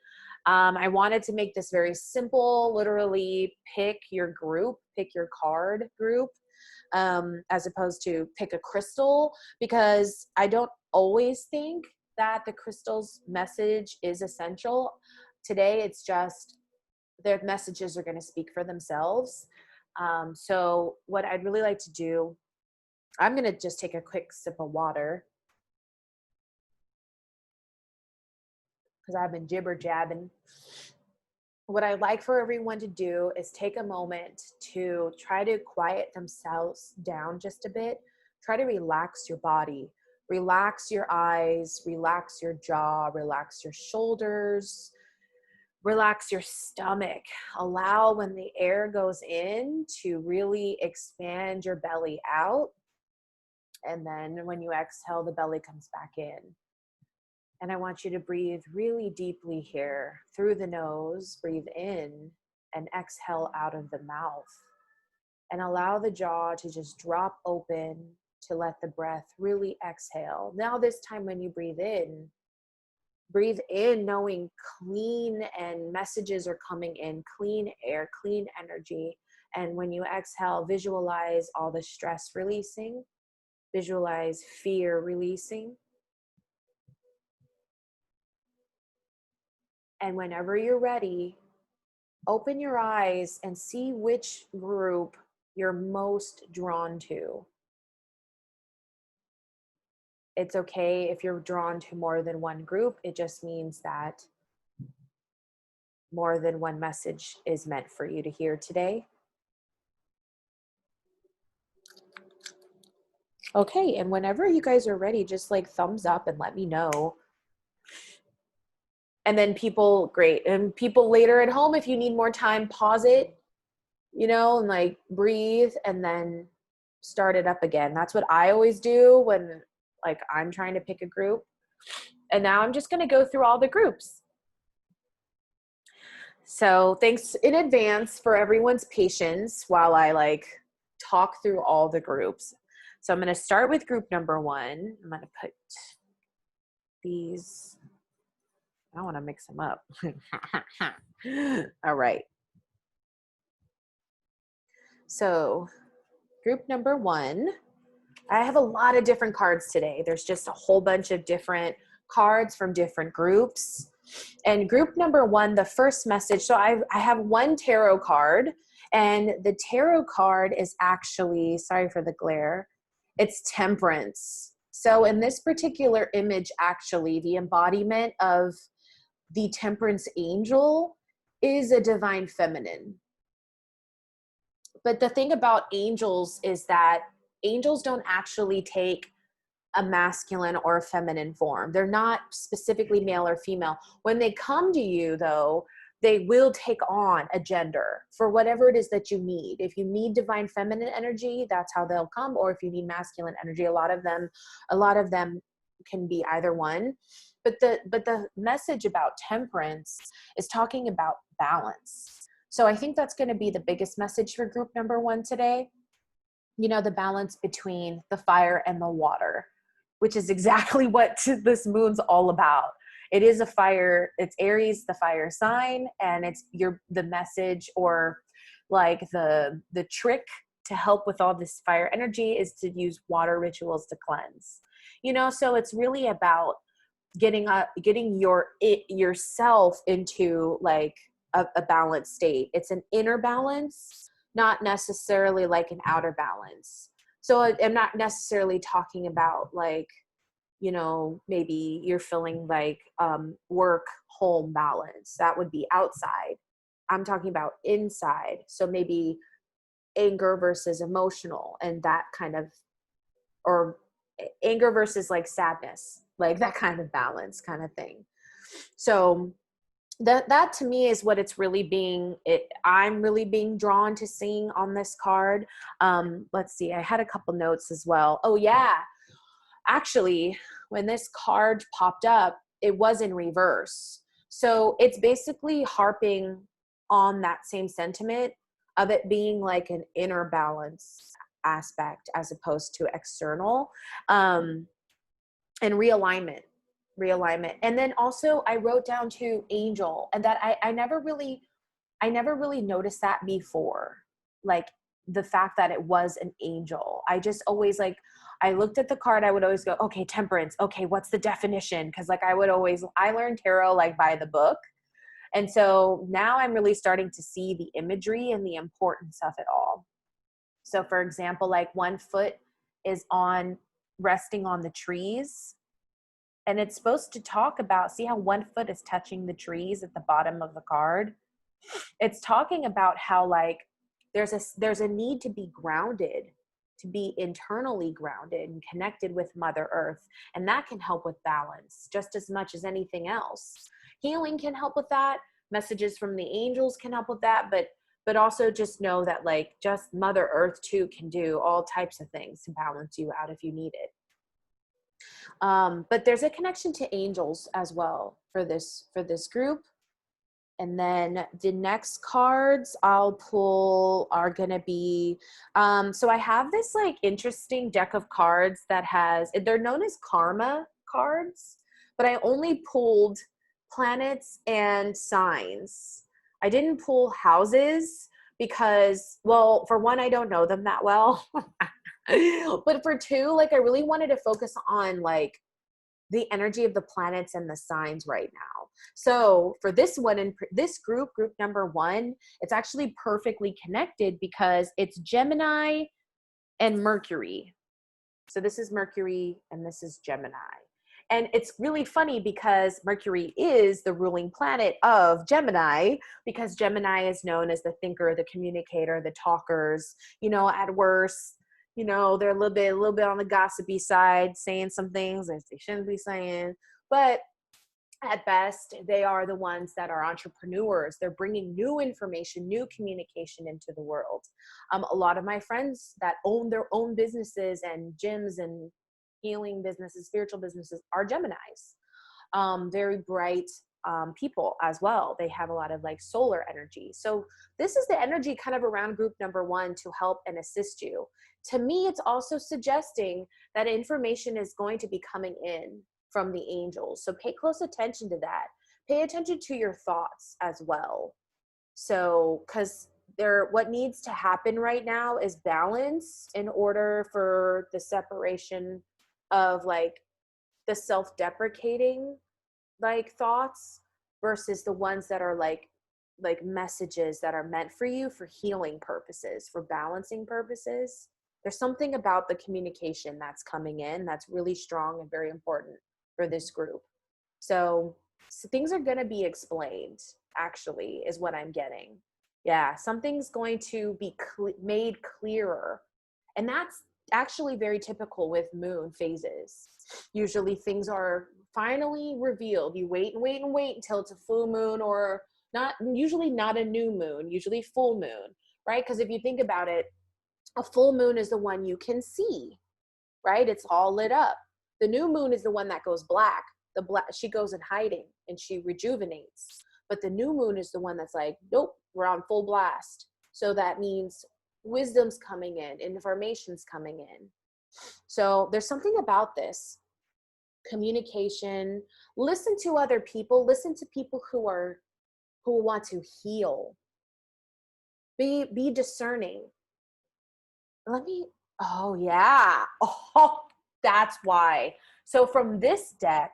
I wanted to make this very simple, literally pick your group, pick your card group, as opposed to pick a crystal, because I don't always think that the crystal's message is essential. Today, it's just their messages are going to speak for themselves. So what I'd really like to do, I'm going to just take a quick sip of water, because I've been jibber jabbing. What I'd like for everyone to do is take a moment to try to quiet themselves down just a bit. Try to relax your body, relax your eyes, relax your jaw, relax your shoulders, relax your stomach. Allow when the air goes in to really expand your belly out. And then when you exhale, the belly comes back in. And I want you to breathe really deeply here through the nose. Breathe in and exhale out of the mouth. And allow the jaw to just drop open to let the breath really exhale. Now this time when you breathe in knowing clean and messages are coming in, clean air, clean energy. And when you exhale, visualize all the stress releasing. Visualize fear releasing. And whenever you're ready, open your eyes and see which group you're most drawn to. It's okay if you're drawn to more than one group. It just means that more than one message is meant for you to hear today. Okay, and whenever you guys are ready, just like thumbs up and let me know. And then great. And people later at home, if you need more time, pause it, and like breathe and then start it up again. That's what I always do when like I'm trying to pick a group. And now I'm just going to go through all the groups. So thanks in advance for everyone's patience while I like talk through all the groups. So I'm going to start with group number 1. I'm going to put these, I don't want to mix them up. All right. So group number 1, I have a lot of different cards today. There's just a whole bunch of different cards from different groups. And group number 1, the first message, so I have one tarot card, and the tarot card is actually, sorry for the glare, it's temperance. So in this particular image, actually, the embodiment of the temperance angel is a divine feminine. But the thing about angels is that angels don't actually take a masculine or a feminine form. They're not specifically male or female. When they come to you, though, they will take on a gender for whatever it is that you need. If you need divine feminine energy, that's how they'll come. Or if you need masculine energy, a lot of them can be either one. But the message about temperance is talking about balance. So I think that's going to be the biggest message for group number 1 today. You know, the balance between the fire and the water, which is exactly what this moon's all about. It is a fire, it's Aries, the fire sign, and it's the message, or like the trick to help with all this fire energy is to use water rituals to cleanse. You know, so it's really about getting yourself into like a balanced state. It's an inner balance, not necessarily like an outer balance. So I'm not necessarily talking about like, you know, maybe you're feeling like work home balance. That would be outside. I'm talking about inside. So maybe anger versus emotional, and that kind of, or anger versus like sadness, like that kind of balance kind of thing. So that to me is what it's really I'm really being drawn to seeing on this card. Let's see, I had a couple notes as well. Oh yeah, actually, when this card popped up, it was in reverse. So it's basically harping on that same sentiment of it being like an inner balance aspect as opposed to external, and realignment. And then also I wrote down to angel, and that I never really noticed that before, like the fact that it was an angel. I just always like, I looked at the card, I would always go, okay, temperance, okay, what's the definition? Because like I learned tarot like by the book. And so now I'm really starting to see the imagery and the importance of it all. So for example, like one foot is resting on the trees, and it's supposed to talk about, see how one foot is touching the trees at the bottom of the card? It's talking about how like there's a need to be grounded, to be internally grounded and connected with Mother Earth, and that can help with balance just as much as anything else. Healing can help with that, messages from the angels can help with that, but also just know that like just Mother Earth too can do all types of things to balance you out if you need it. But there's a connection to angels as well for this group. And then the next cards I'll pull are going to be, so I have this like interesting deck of cards they're known as karma cards, but I only pulled planets and signs. I didn't pull houses because, well, for one, I don't know them that well. But for two, like I really wanted to focus on like the energy of the planets and the signs right now. So for this one, in this group number 1, it's actually perfectly connected because it's Gemini and Mercury. So this is Mercury and this is Gemini. And it's really funny because Mercury is the ruling planet of Gemini, because Gemini is known as the thinker, the communicator, the talkers, you know, at worst, you know, they're a little bit on the gossipy side, saying some things that they shouldn't be saying. But at best, they are the ones that are entrepreneurs. They're bringing new information, new communication into the world. A lot of my friends that own their own businesses and gyms and healing businesses, spiritual businesses, are Geminis. Very bright people as well. They have a lot of like solar energy. So this is the energy kind of around group number 1 to help and assist you. To me, it's also suggesting that information is going to be coming in from the angels. So pay close attention to that. Pay attention to your thoughts as well. So, because what needs to happen right now is balance in order for the separation of like the self-deprecating like thoughts versus the ones that are like messages that are meant for you for healing purposes, for balancing purposes. There's something about the communication that's coming in that's really strong and very important for this group. So things are going to be explained. actually, is what I'm getting. Yeah, something's going to be made clearer. And that's actually very typical with moon phases. Usually things are finally revealed. You wait and wait and wait until it's a full moon, or not, usually not a new moon, usually full moon, right? Because if you think about it, a full moon is the one you can see, right? It's all lit up. The new moon is the one that goes black. The black, she goes in hiding and she rejuvenates. But the new moon is the one that's like, nope, we're on full blast. So that means wisdom's coming in, information's coming in. So there's something about this communication. Listen to other people. Listen to people who want to heal. Be discerning. Oh yeah. Oh, that's why. So from this deck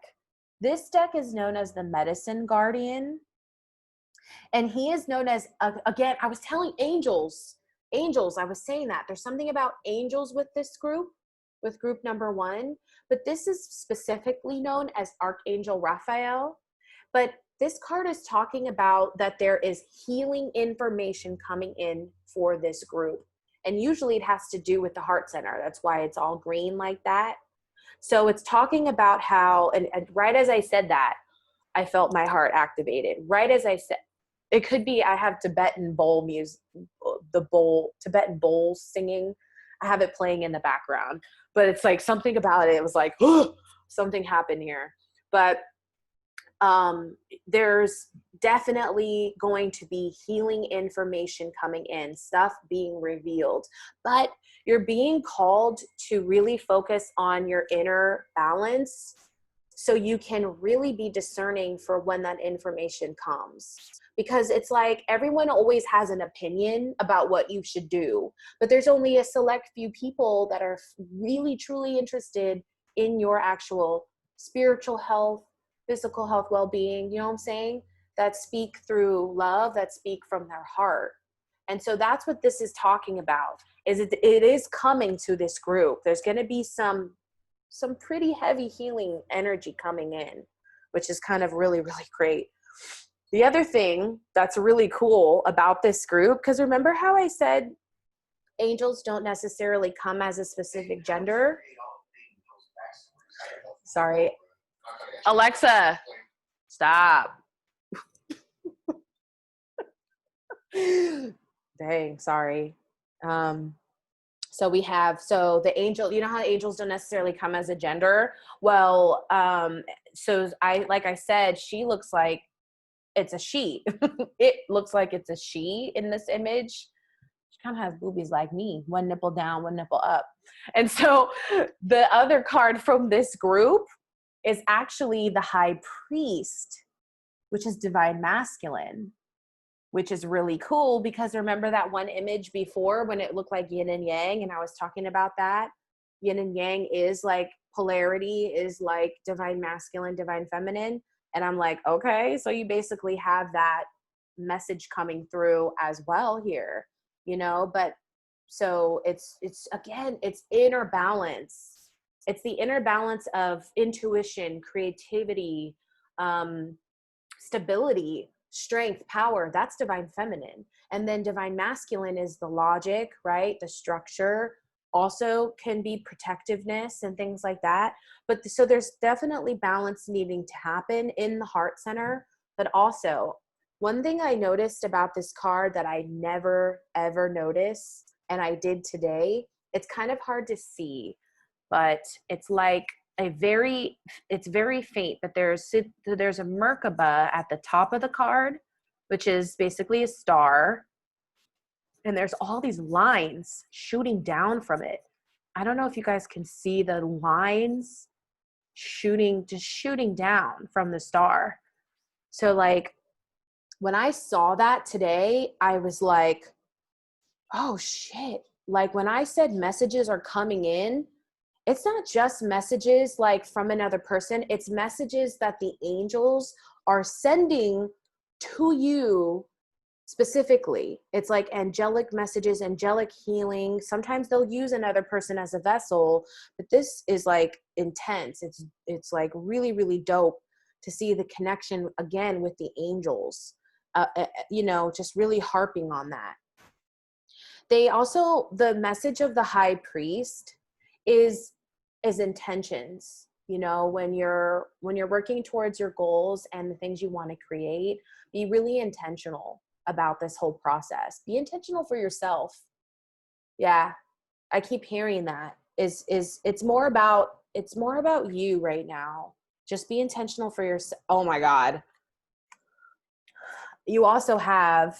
is known as the Medicine Guardian. And he is known as, again, I was telling angels, I was saying that. There's something about angels with this group, with group number 1. But this is specifically known as Archangel Raphael. But this card is talking about that there is healing information coming in for this group. And usually it has to do with the heart center. That's why it's all green like that. So it's talking about how, and right as I said that, I felt my heart activated. Right as I said, it could be I have Tibetan bowl music, Tibetan bowls singing. I have it playing in the background, but it's like something about it. It was like, oh, something happened here. But there's definitely going to be healing information coming in, stuff being revealed, but you're being called to really focus on your inner balance so you can really be discerning for when that information comes. Because it's like everyone always has an opinion about what you should do, but there's only a select few people that are really truly interested in your actual spiritual health, physical health, well-being, you know what I'm saying? That speak through love, that speak from their heart. And so that's what this is talking about, is it is coming to this group. There's going to be some pretty heavy healing energy coming in, which is kind of really, really great. The other thing that's really cool about this group, because remember how I said angels don't necessarily come as a specific gender? Sorry. Alexa, stop. Dang, sorry. So the angel, you know how angels don't necessarily come as a gender? Well, so like I said, she looks like it's a she. It looks like it's a she in this image. She kind of has boobies like me, one nipple down, one nipple up. And so the other card from this group is actually the High Priest, which is divine masculine, which is really cool because remember that one image before when it looked like yin and yang, and I was talking about that? Yin and yang is like polarity, is like divine masculine, divine feminine. And I'm like, okay, so you basically have that message coming through as well here, you know? But so it's again, it's inner balance. It's the inner balance of intuition, creativity, stability, strength, power. That's divine feminine. And then divine masculine is the logic, right? The structure, also can be protectiveness and things like that. But so there's definitely balance needing to happen in the heart center. But also, one thing I noticed about this card that I never ever noticed, and I did today, it's kind of hard to see, but it's like it's very faint, but there's a Merkaba at the top of the card, which is basically a star. And there's all these lines shooting down from it. I don't know if you guys can see the lines shooting down from the star. So like when I saw that today, I was like, oh shit. Like when I said messages are coming in, it's not just messages like from another person. It's messages that the angels are sending to you specifically. It's like angelic messages, angelic healing. Sometimes they'll use another person as a vessel, but this is like intense. It's like really, really dope to see the connection again with the angels. just really harping on that. They also, the message of the high priest is intentions. When you're working towards your goals and the things you want to create, be really intentional about this whole process. Be intentional for yourself. Yeah, I keep hearing that. It's more about you right now. Just be intentional for yourself. Oh my God. You also have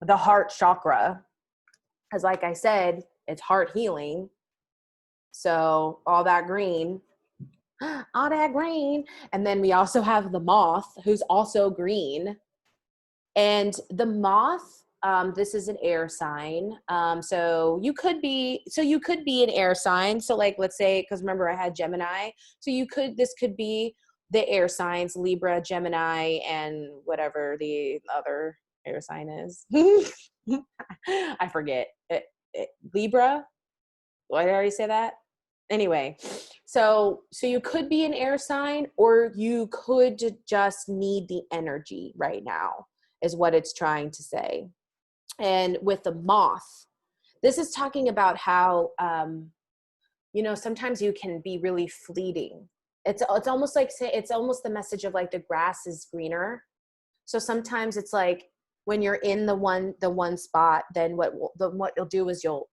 the heart chakra, because like I said, it's heart healing. So all that green. And then we also have the moth, who's also green. And the moth, this is an air sign. So you could be an air sign. So like, let's say, because remember I had Gemini. So this could be the air signs, Libra, Gemini, and whatever the other air sign is. I forget. Libra? Why did I already say that? Anyway, so you could be an air sign, or you could just need the energy right now, is what it's trying to say. And with the moth, this is talking about how, sometimes you can be really fleeting. It's almost like, it's almost the message of like the grass is greener. So sometimes it's like when you're in the one spot, then what you'll do is you'll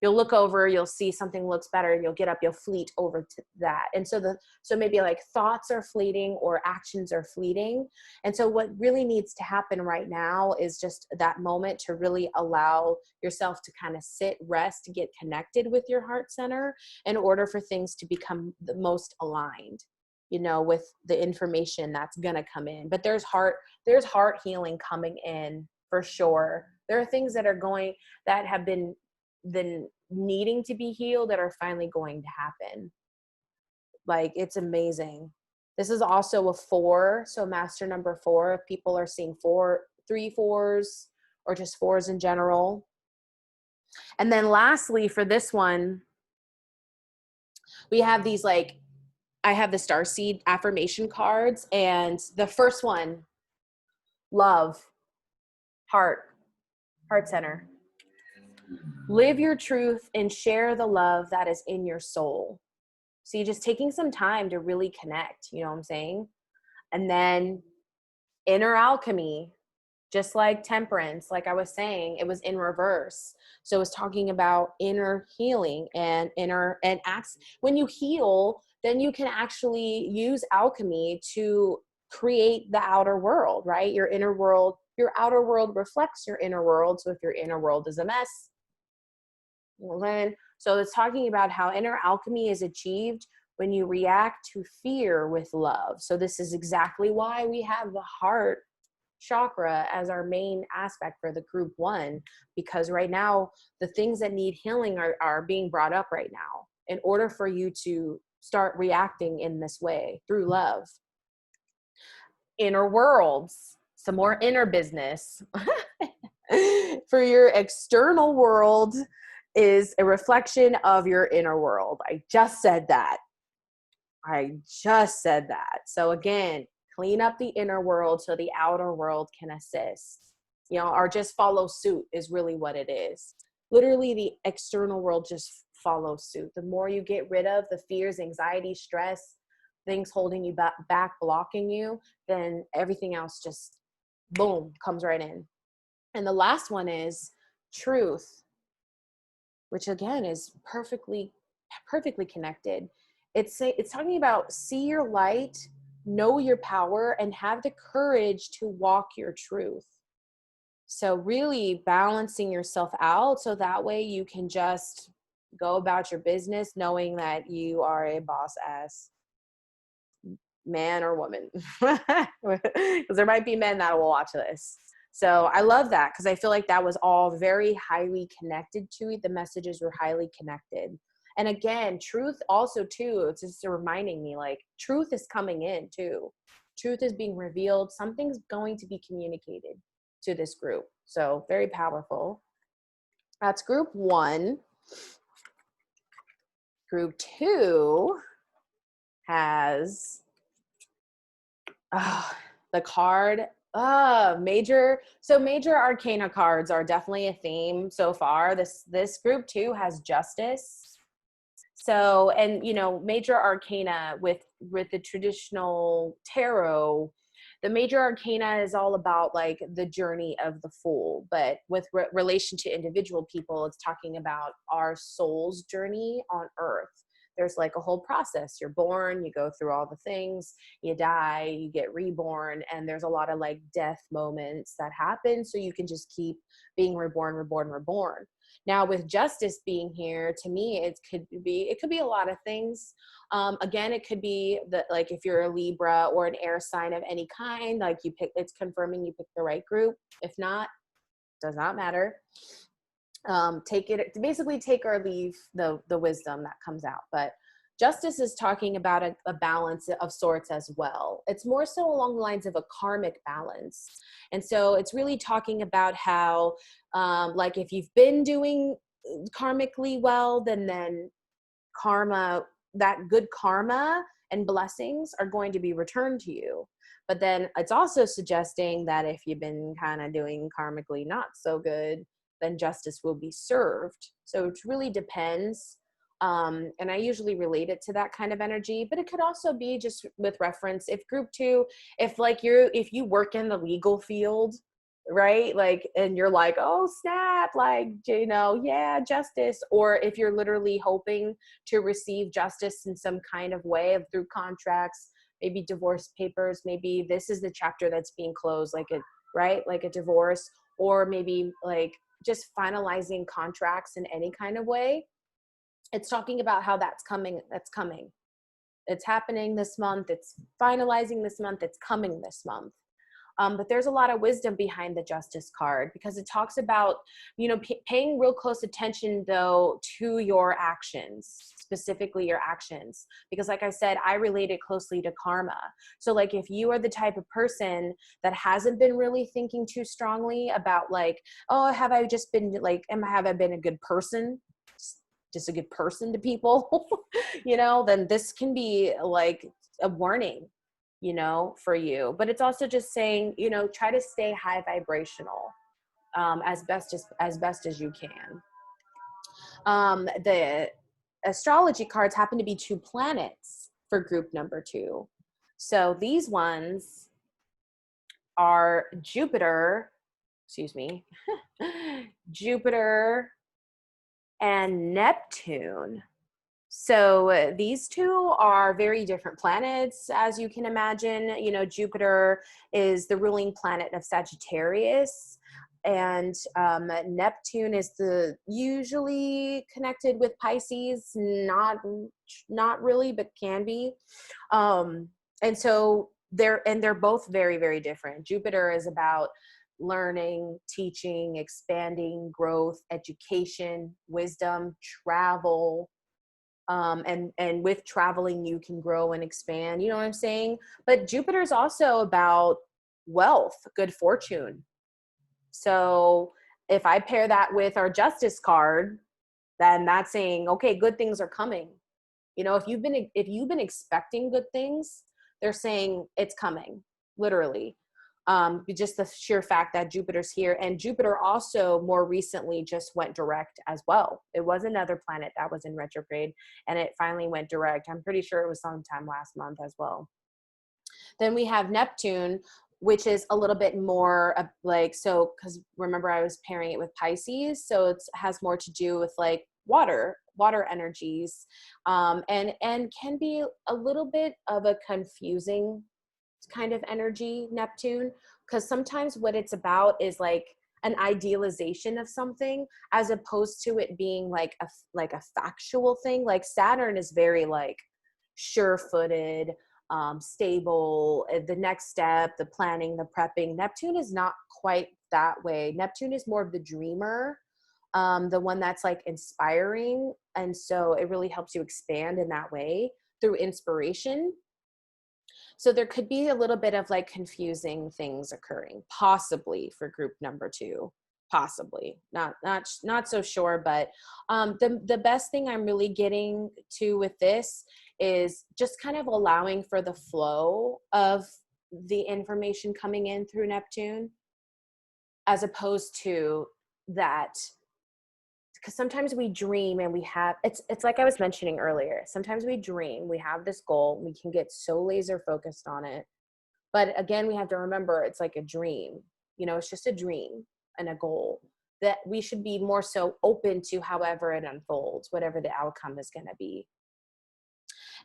look over, you'll see something looks better, and you'll get up, you'll fleet over to that. And so maybe like thoughts are fleeting or actions are fleeting. And so what really needs to happen right now is just that moment to really allow yourself to kind of sit, rest, to get connected with your heart center in order for things to become the most aligned, with the information that's going to come in. But there's heart healing coming in for sure. There are things that have been needing to be healed that are finally going to happen. Like, it's amazing. This is also a 4. So master number 4, if people are seeing 3 4s or just 4s in general. And then lastly, for this one, we have these, like, I have the starseed affirmation cards, and the first one, love, heart center. Live your truth and share the love that is in your soul. So you're just taking some time to really connect, you know what I'm saying? And then inner alchemy, just like temperance, like I was saying, it was in reverse. So it was talking about inner healing and acts. When you heal, then you can actually use alchemy to create the outer world, right? Your outer world reflects your inner world. So if your inner world is a mess, then so it's talking about how inner alchemy is achieved when you react to fear with love. So this is exactly why we have the heart chakra as our main aspect for the group 1, because right now the things that need healing are being brought up right now in order for you to start reacting in this way through love. Inner worlds, some more inner business. For your external world is a reflection of your inner world. I just said that. So again, clean up the inner world so the outer world can assist, or just follow suit is really what it is. Literally, the external world just follows suit. The more you get rid of the fears, anxiety, stress, things holding you back, blocking you, then everything else just, boom, comes right in. And the last one is truth, which again is perfectly connected. It's talking about see your light, know your power, and have the courage to walk your truth. So really balancing yourself out so that way you can just go about your business knowing that you are a boss ass man or woman. Because there might be men that will watch this. So I love that, because I feel like that was all very highly connected to it. The messages were highly connected. And again, truth also too, it's just reminding me, like, truth is coming in too. Truth is being revealed. Something's going to be communicated to this group. So very powerful. That's group 1. Group 2 has the card Major arcana cards are definitely a theme so far. This group too has justice. So, and major arcana with the traditional tarot, the major arcana is all about like the journey of the fool, but with relation to individual people, it's talking about our soul's journey on earth. There's like a whole process. You're born, you go through all the things, you die, you get reborn, and there's a lot of like death moments that happen, so you can just keep being reborn. Now with justice being here, to me, it could be a lot of things. Again, it could be that like if you're a Libra or an air sign of any kind, like it's confirming you picked the right group. If not, does not matter. Take or leave the wisdom that comes out. But justice is talking about a balance of sorts as well. It's more so along the lines of a karmic balance. And so it's really talking about how, like if you've been doing karmically well, then that good karma and blessings are going to be returned to you. But then it's also suggesting that if you've been kind of doing karmically not so good, then justice will be served. So it really depends. And I usually relate it to that kind of energy, but it could also be just with reference. If group 2, if you work in the legal field, right? Like, and you're like, oh snap, like, yeah, justice. Or if you're literally hoping to receive justice in some kind of way through contracts, maybe divorce papers, maybe this is the chapter that's being closed, like a divorce, or maybe like just finalizing contracts in any kind of way. It's talking about how that's coming. It's happening this month. It's finalizing this month. It's coming this month. But there's a lot of wisdom behind the justice card, because it talks about, paying real close attention though to your actions, specifically your actions. Because like I said, I relate it closely to karma. So like if you are the type of person that hasn't been really thinking too strongly about like, oh, have I been a good person? Just a good person to people, then this can be like a warning, for you. But it's also just saying, try to stay high vibrational, as best as you can. The astrology cards happen to be 2 planets for group number 2. So these ones are Jupiter and Neptune. So these 2 are very different planets, as you can imagine. Jupiter is the ruling planet of Sagittarius, and Neptune is usually connected with Pisces, not really, but can be. And so they're both very, very different. Jupiter is about learning, teaching, expanding, growth, education, wisdom, travel. And with traveling, you can grow and expand, you know what I'm saying? But Jupiter is also about wealth, good fortune. So if I pair that with our justice card, then that's saying, okay, good things are coming. If you've been expecting good things, they're saying it's coming, literally. Just the sheer fact that Jupiter's here. And Jupiter also more recently just went direct as well. It was another planet that was in retrograde, and it finally went direct. I'm pretty sure it was sometime last month as well. Then we have Neptune, which is a little bit more because remember I was pairing it with Pisces, so it has more to do with like water energies, and can be a little bit of a confusing kind of energy, Neptune, because sometimes what it's about is like an idealization of something, as opposed to it being like a factual thing. Like Saturn is very like sure-footed, stable, the next step, the planning, the prepping. Neptune is not quite that way. Neptune is more of the dreamer, the one that's like inspiring. And so it really helps you expand in that way through inspiration. So there could be a little bit of like confusing things occurring, possibly for group number 2, possibly not so sure. But the best thing I'm really getting to with this is just kind of allowing for the flow of the information coming in through Neptune, as opposed to that. Because sometimes we dream and we have, it's like I was mentioning earlier, sometimes we dream, we have this goal, we can get so laser focused on it, but again, we have to remember it's like a dream, you know, it's just a dream and a goal, that we should be more so open to however it unfolds, whatever the outcome is going to be.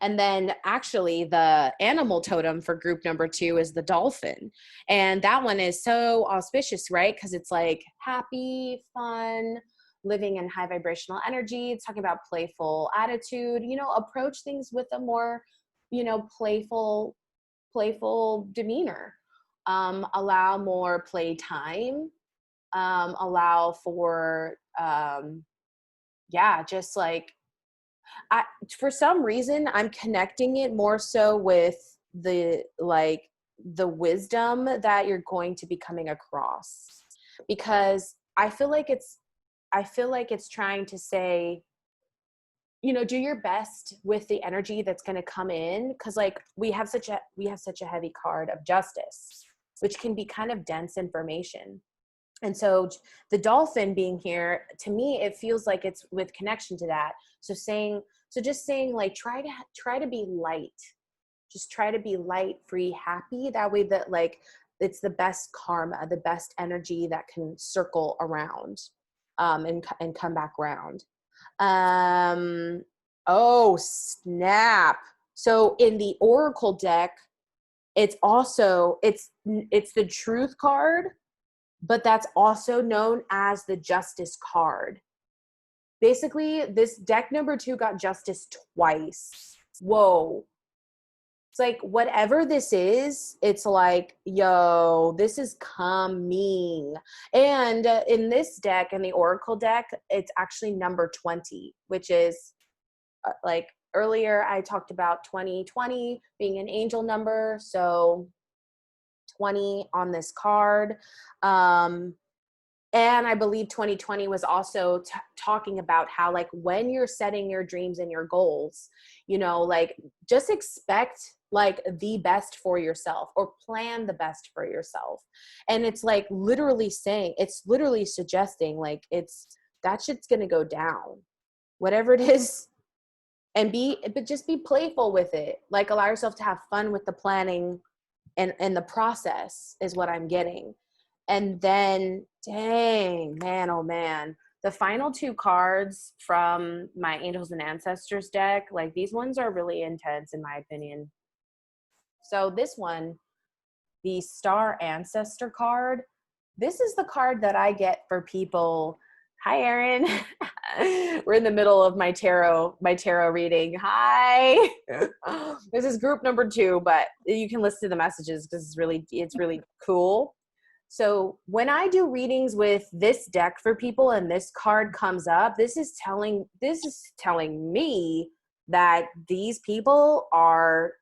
And then actually the animal totem for group number 2 is the dolphin. And that one is so auspicious, right? Because it's like happy, fun, living in high vibrational energy. It's talking about playful attitude, you know, approach things with a more, you know, playful demeanor. Allow more play time. Allow for, just like, for some reason, I'm connecting it more so with the wisdom that you're going to be coming across, because I feel like it's trying to say, you know, do your best with the energy that's going to come in. Cause like we have such a heavy card of justice, which can be kind of dense information. And so the dolphin being here, to me, it feels like it's with connection to that. So just saying like, try to be light, just try to be light, free, happy. That way that like, it's the best karma, the best energy that can circle around, and come back around. Oh snap. So in the Oracle deck, it's the truth card, but that's also known as the justice card. Basically, this deck number 2 got justice twice. Whoa. It's like, whatever this is, it's like, yo, this is coming. And in this deck, in the Oracle deck, it's actually number 20, which is like earlier I talked about 2020 being an angel number. So 20 on this card. And I believe 2020 was also talking about how, like, when you're setting your dreams and your goals, you know, like, just expect like the best for yourself, or plan the best for yourself. And it's like literally suggesting like that shit's going to go down, whatever it is. But just be playful with it. Like, allow yourself to have fun with the planning and the process is what I'm getting. And then, dang, man, oh man, the final 2 cards from my Angels and Ancestors deck, like, these ones are really intense in my opinion. So this one, the Star Ancestor card, this is the card that I get for people. Hi, Erin. We're in the middle of my tarot reading. Hi. This is group number 2, but you can listen to the messages because it's really cool. So when I do readings with this deck for people and this card comes up, this is telling me that these people are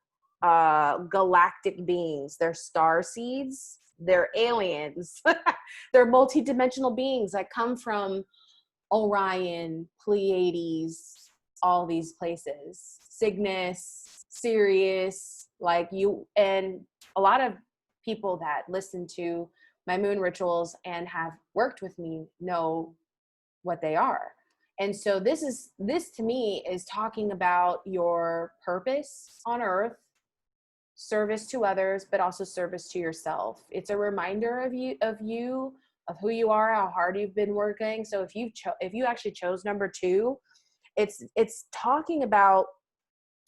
galactic beings. They're star seeds. They're aliens. They're multidimensional beings that come from Orion, Pleiades, all these places. Cygnus, Sirius, like you, and a lot of people that listen to my moon rituals and have worked with me know what they are. And so this to me is talking about your purpose on earth, service to others, but also service to yourself. It's a reminder of who you are, how hard you've been working. So if you actually chose number 2, it's talking about,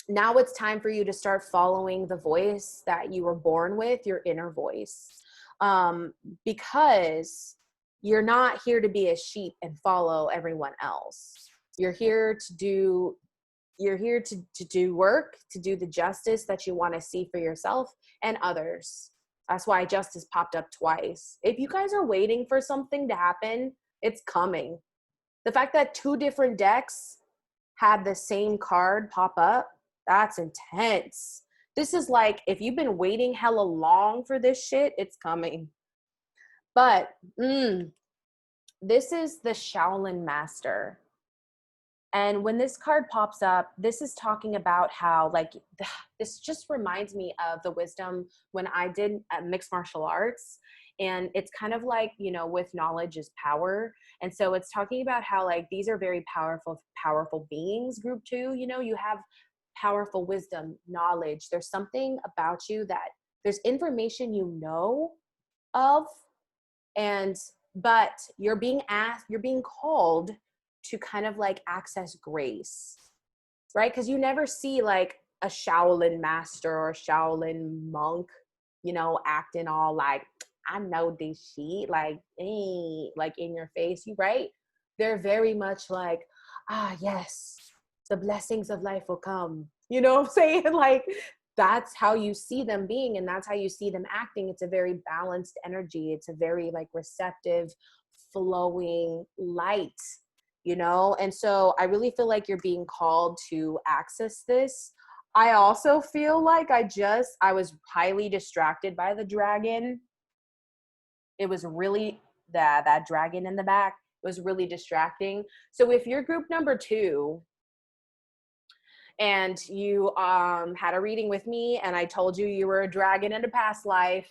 now it's time for you to start following the voice that you were born with, your inner voice. Because you're not here to be a sheep and follow everyone else. You're here to do work, to do the justice that you want to see for yourself and others. That's why justice popped up twice. If you guys are waiting for something to happen, it's coming. The fact that 2 different decks had the same card pop up, that's intense. This is like, if you've been waiting hella long for this shit, it's coming. But this is the Shaolin Master. And when this card pops up, this is talking about how, like, this just reminds me of the wisdom when I did mixed martial arts. And it's kind of like, you know, with knowledge is power. And so it's talking about how, like, these are very powerful, powerful beings, group two. You know, you have powerful wisdom, knowledge. There's something about you that there's information you know of, and but you're being asked, you're being called to kind of like access grace, right? Because you never see like a Shaolin master or a Shaolin monk, you know, acting all like, I know this shit, like, like in your face, you right? They're very much like, ah, yes, the blessings of life will come. You know what I'm saying? Like, that's how you see them being, and that's how you see them acting. It's a very balanced energy. It's a very like receptive, flowing light, you know? And so I really feel like you're being called to access this. I also feel like I was highly distracted by the dragon. It was really that dragon in the back was really distracting. So if you're group number 2 and you had a reading with me and I told you you were a dragon in a past life,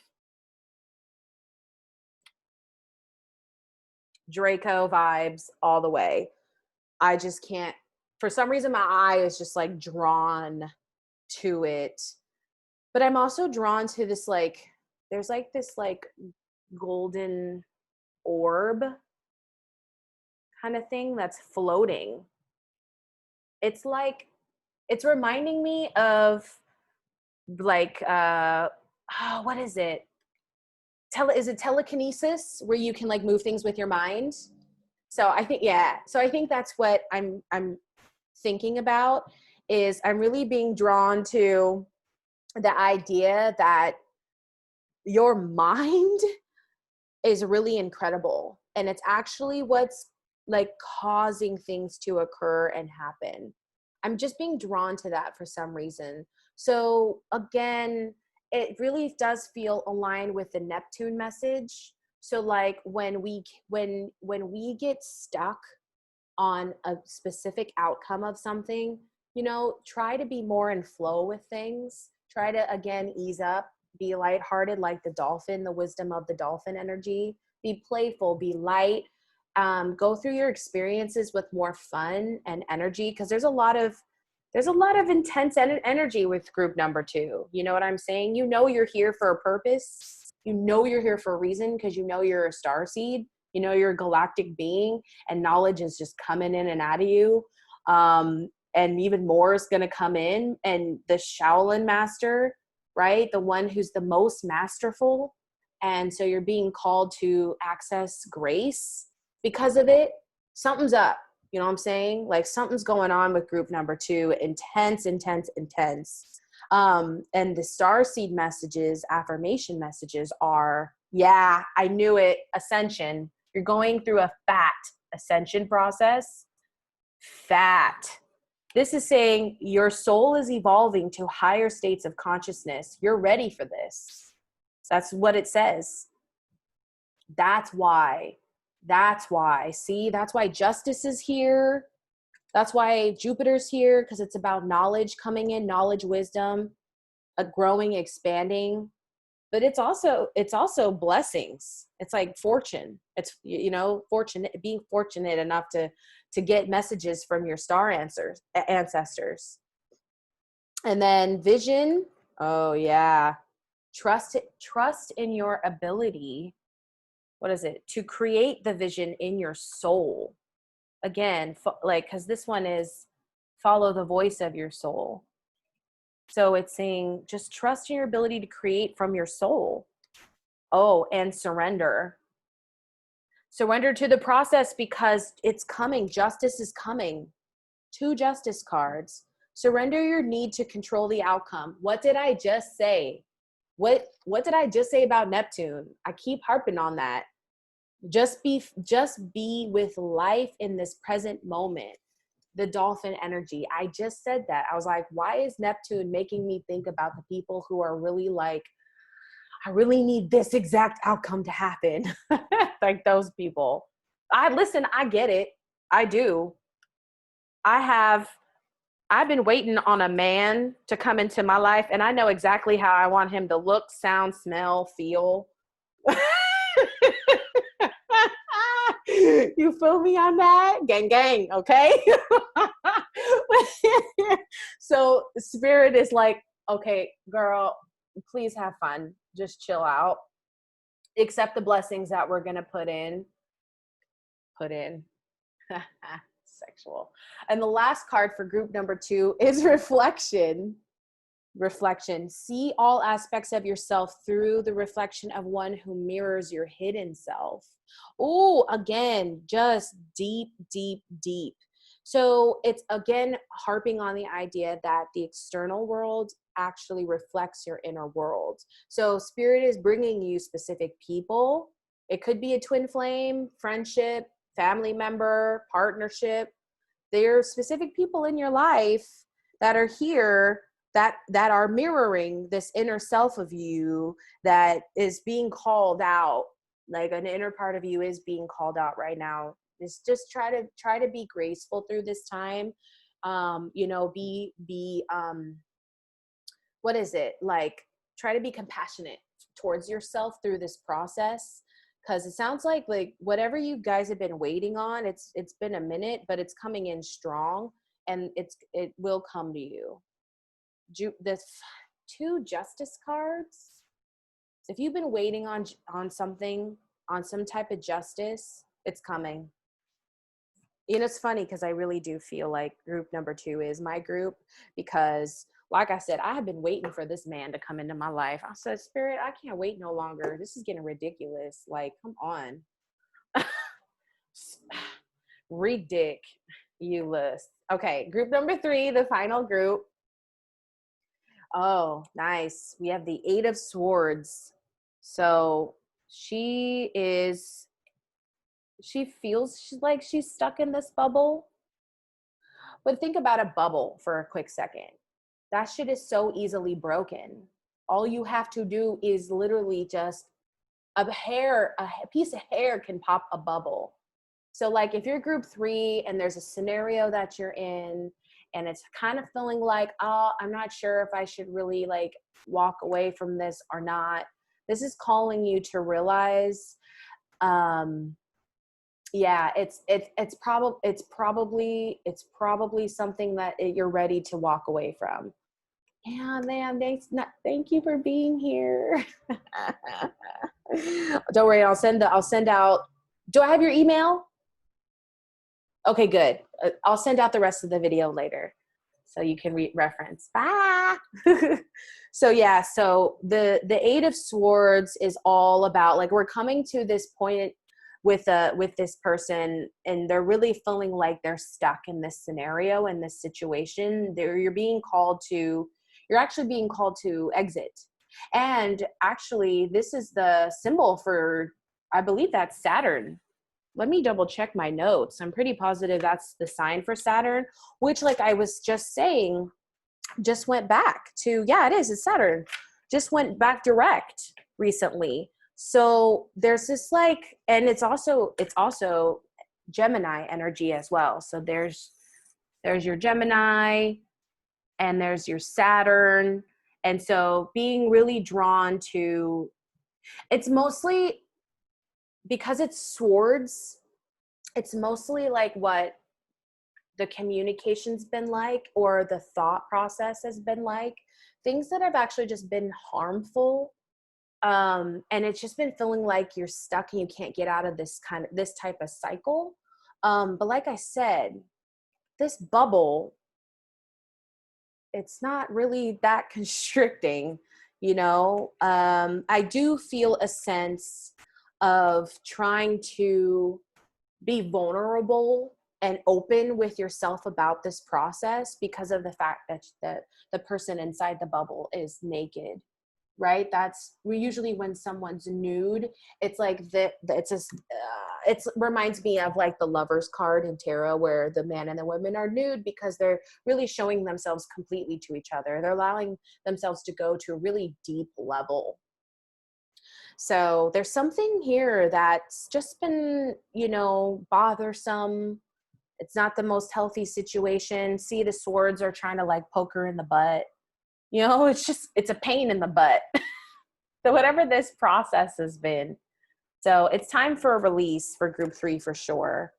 Draco vibes all the way. I just can't, for some reason my eye is just like drawn to it. But I'm also drawn to this, like, there's like this like golden orb kind of thing that's floating. It's like, it's reminding me of like what is it? Is it telekinesis where you can like move things with your mind? So I think, yeah. So I think that's what I'm thinking about, is I'm really being drawn to the idea that your mind is really incredible, and it's actually what's like causing things to occur and happen. I'm just being drawn to that for some reason. So again, it really does feel aligned with the Neptune message. So like when we get stuck on a specific outcome of something, you know, try to be more in flow with things. Try to, again, ease up, be lighthearted like the dolphin, the wisdom of the dolphin energy. Be playful, be light. Go through your experiences with more fun and energy, because there's a lot of intense energy with group number 2. You know what I'm saying? You know you're here for a purpose. You know you're here for a reason, because you know you're a star seed. You know you're a galactic being, and knowledge is just coming in and out of you. And even more is going to come in. And the Shaolin master, right? The one who's the most masterful. And so you're being called to access grace because of it. Something's up. You know what I'm saying? Like something's going on with group number 2. Intense, intense, intense. And the star seed messages, affirmation messages are, yeah, I knew it. Ascension. You're going through a fat ascension process. Fat. This is saying your soul is evolving to higher states of consciousness. You're ready for this. That's what it says. That's why. See, that's why justice is here. That's why Jupiter's here, because it's about knowledge coming in, knowledge, wisdom, a growing, expanding. But it's also blessings. It's like fortune. It's, you know, fortunate, being fortunate enough to get messages from your star ancestors. And then vision. Oh yeah. Trust in your ability. What is it? To create the vision in your soul. Again, like, because this one is follow the voice of your soul. So it's saying just trust in your ability to create from your soul. Oh, and surrender. Surrender to the process, because it's coming. Justice is coming. 2 justice cards. Surrender your need to control the outcome. What did I just say? What did I just say about Neptune? I keep harping on that. Just be with life in this present moment. The dolphin energy. I just said that. I was like, why is Neptune making me think about the people who are really like, I really need this exact outcome to happen? Like those people. I get it. I do. I've been waiting on a man to come into my life, and I know exactly how I want him to look, sound, smell, feel. You feel me on that? Gang, gang, okay? So spirit is like, okay, girl, please have fun. Just chill out. Accept the blessings that we're gonna put in. Put in. Sexual. And the last card for group number 2 is reflection. Reflection. See all aspects of yourself through the reflection of one who mirrors your hidden self. Oh, again, just deep, deep, deep. So it's again harping on the idea that the external world actually reflects your inner world. So spirit is bringing you specific people. It could be a twin flame, friendship, family member, partnership. There are specific people in your life that are here that are mirroring this inner self of you that is being called out. Like an inner part of you is being called out right now. Just try to be graceful through this time. Be what is it? Like, try to be compassionate towards yourself through this process, because it sounds like whatever you guys have been waiting on, it's been a minute, but it's coming in strong, and it will come to you. The 2 justice cards. If you've been waiting on something, on some type of justice, it's coming. It's funny because I really do feel like group number 2 is my group, because like I said, I have been waiting for this man to come into my life. I said, spirit, I can't wait no longer. This is getting ridiculous. Like, come on. Ridiculous. Okay, group number 3, the final group. Oh, nice. We have the 8 of Swords. So she feels like she's stuck in this bubble. But think about a bubble for a quick second. That shit is so easily broken. All you have to do is literally just a piece of hair can pop a bubble. So like if you're group 3 and there's a scenario that you're in and it's kind of feeling like, oh, I'm not sure if I should really like walk away from this or not. This is calling you to realize, it's probably something that you're ready to walk away from. Yeah, man, thank you for being here. Don't worry, I'll send out. Do I have your email? Okay, good. I'll send out the rest of the video later so you can reference. Bye. So the 8 of Swords is all about, like, we're coming to this point with this person, and they're really feeling like they're stuck in this scenario, in this situation. You're actually being called to exit. And actually, this is the symbol for, I believe that's Saturn. Let me double check my notes. I'm pretty positive that's the sign for Saturn, which, like I was just saying, just went back to, it's Saturn. Just went back direct recently. So there's this and it's also Gemini energy as well. So there's your Gemini and there's your Saturn. And so being really drawn to, it's mostly because it's swords, it's mostly like what the communication's been like, or the thought process has been like, things that have actually just been harmful. And it's just been feeling like you're stuck and you can't get out of this type of cycle. But like I said, this bubble, it's not really that constricting, I do feel a sense of trying to be vulnerable and open with yourself about this process, because of the fact that the person inside the bubble is naked, right? That's usually when someone's nude. It's like it reminds me of like the Lovers card in tarot, where the man and the woman are nude because they're really showing themselves completely to each other. They're allowing themselves to go to a really deep level. So there's something here that's just been, bothersome. It's not the most healthy situation. See, the swords are trying to like poke her in the butt. You know, it's a pain in the butt. So whatever this process has been. So it's time for a release for group 3 for sure.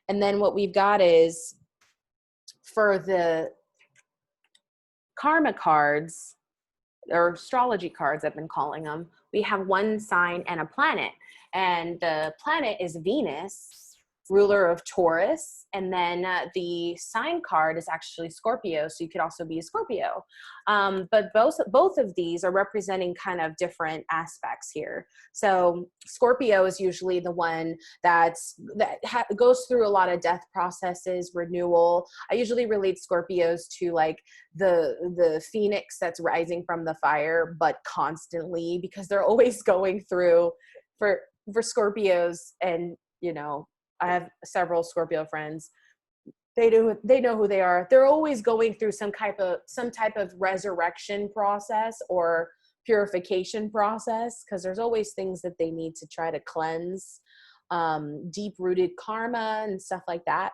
And then what we've got is for the karma cards, or astrology cards, I've been calling them, we have one sign and a planet. And the planet is Venus, ruler of Taurus. And then the sign card is actually Scorpio. So you could also be a Scorpio. But both of these are representing kind of different aspects here. So Scorpio is usually the one that goes through a lot of death processes, renewal. I usually relate Scorpios to like the phoenix that's rising from the fire, but constantly, because they're always going through for Scorpios. And you know, I have several Scorpio friends. They know who they are. They're always going through some type of resurrection process or purification process, because there's always things that they need to try to cleanse, deep rooted karma and stuff like that.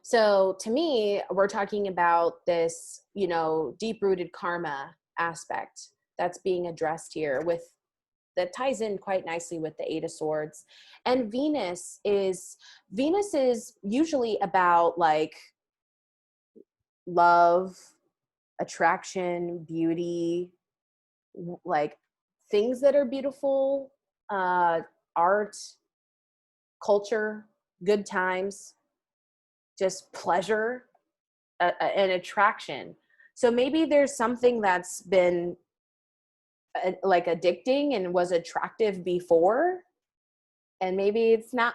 So to me, we're talking about this, you know, deep rooted karma aspect that's being addressed here, that ties in quite nicely with the Eight of Swords. And Venus is usually about like love, attraction, beauty, like things that are beautiful, art, culture, good times, just pleasure, and attraction. So maybe there's something that's been like addicting and was attractive before, and maybe it's not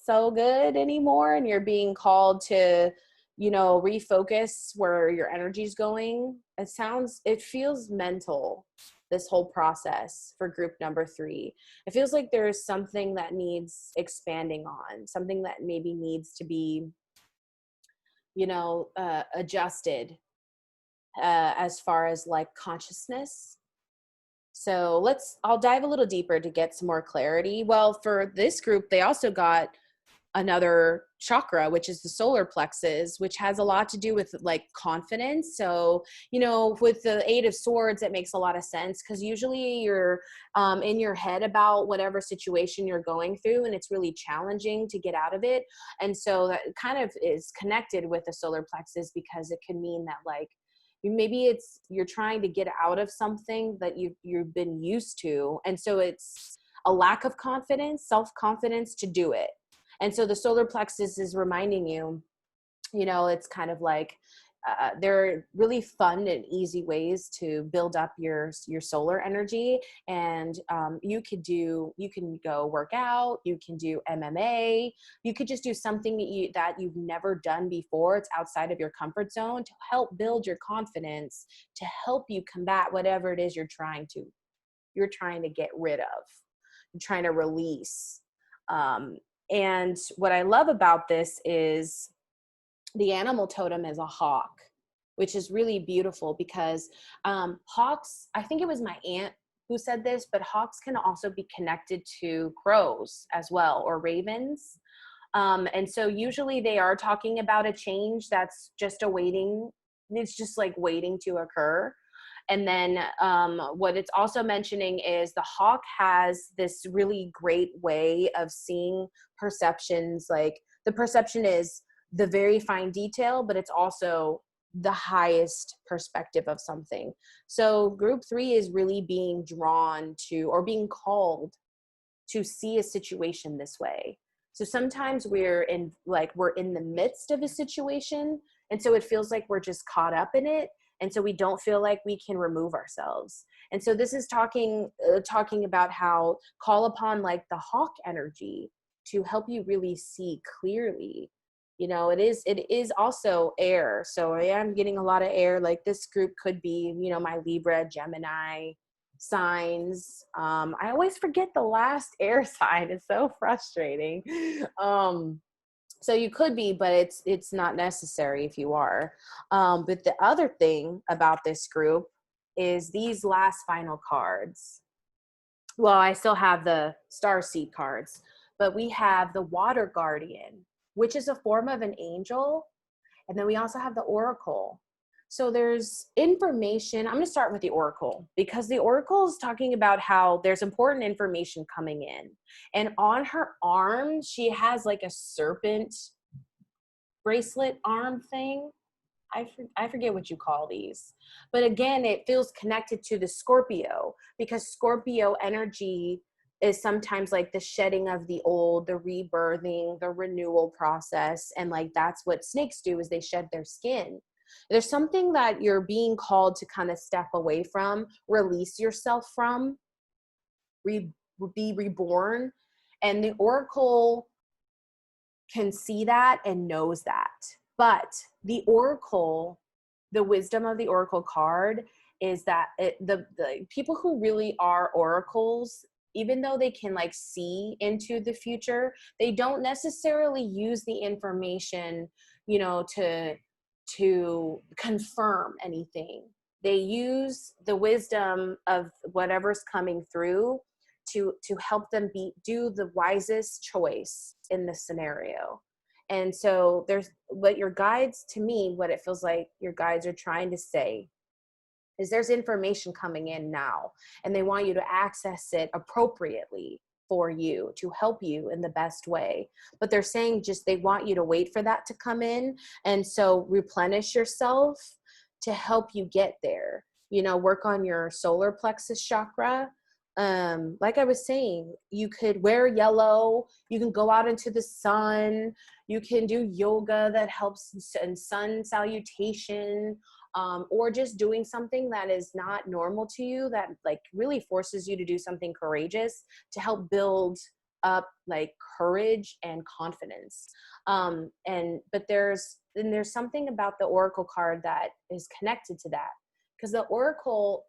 so good anymore, and you're being called to, you know, refocus where your energy's going. It feels mental, this whole process for group number 3. It feels like there's something that needs expanding on, something that maybe needs to be, you know, adjusted, as far as like consciousness. So I'll dive a little deeper to get some more clarity. Well, for this group, they also got another chakra, which is the solar plexus, which has a lot to do with like confidence. So, you know, with the Eight of Swords, it makes a lot of sense, because usually you're in your head about whatever situation you're going through, and it's really challenging to get out of it. And so that kind of is connected with the solar plexus, because it can mean that like, maybe you're trying to get out of something that you've been used to. And so it's a lack of confidence, self-confidence to do it. And so the solar plexus is reminding you, you know, it's kind of like, there are really fun and easy ways to build up your solar energy. And you can go work out, you can do MMA, you could just do something that you've never done before. It's outside of your comfort zone, to help build your confidence, to help you combat whatever it is you're trying to get rid of, you're trying to release. And what I love about this is the animal totem is a hawk, which is really beautiful, because hawks, I think it was my aunt who said this, but hawks can also be connected to crows as well, or ravens. And so usually they are talking about a change that's just awaiting. It's just like waiting to occur. And then what it's also mentioning is the hawk has this really great way of seeing perceptions. Like the perception is the very fine detail, but it's also the highest perspective of something. So group 3 is really being drawn to, or being called to, see a situation this way. So sometimes we're in the midst of a situation, and so it feels like we're just caught up in it, and so we don't feel like we can remove ourselves. And so this is talking about how call upon like the hawk energy to help you really see clearly. You know, it is also air. So I am getting a lot of air. Like this group could be, you know, my Libra, Gemini signs. I always forget the last air sign. It's so frustrating. So you could be, but it's not necessary if you are. But the other thing about this group is these last final cards. Well, I still have the star seed cards, but we have the water guardian. which is a form of an angel. And then we also have the oracle. So there's information. I'm going to start with the oracle, because the oracle is talking about how there's important information coming in. And on her arm, she has like a serpent bracelet arm thing. I forget what you call these. But again, it feels connected to the Scorpio, because Scorpio energy is sometimes like the shedding of the old, the rebirthing, the renewal process. And like, that's what snakes do, is they shed their skin. There's something that you're being called to kind of step away from, release yourself from, be reborn. And the oracle can see that and knows that. But the oracle, the wisdom of the oracle card is that the people who really are oracles, even though they can like see into the future, they don't necessarily use the information, you know, to confirm anything. They use the wisdom of whatever's coming through to help them do the wisest choice in the scenario. And so there's what your guides, to me, what it feels like your guides are trying to say is there's information coming in now, and they want you to access it appropriately for you, to help you in the best way. But they're saying just they want you to wait for that to come in. And so replenish yourself to help you get there. You know, work on your solar plexus chakra. Like I was saying, you could wear yellow, you can go out into the sun, you can do yoga that helps in sun salutation, or just doing something that is not normal to you, that like really forces you to do something courageous to help build up like courage and confidence. But there's something about the oracle card that is connected to that, because the oracle,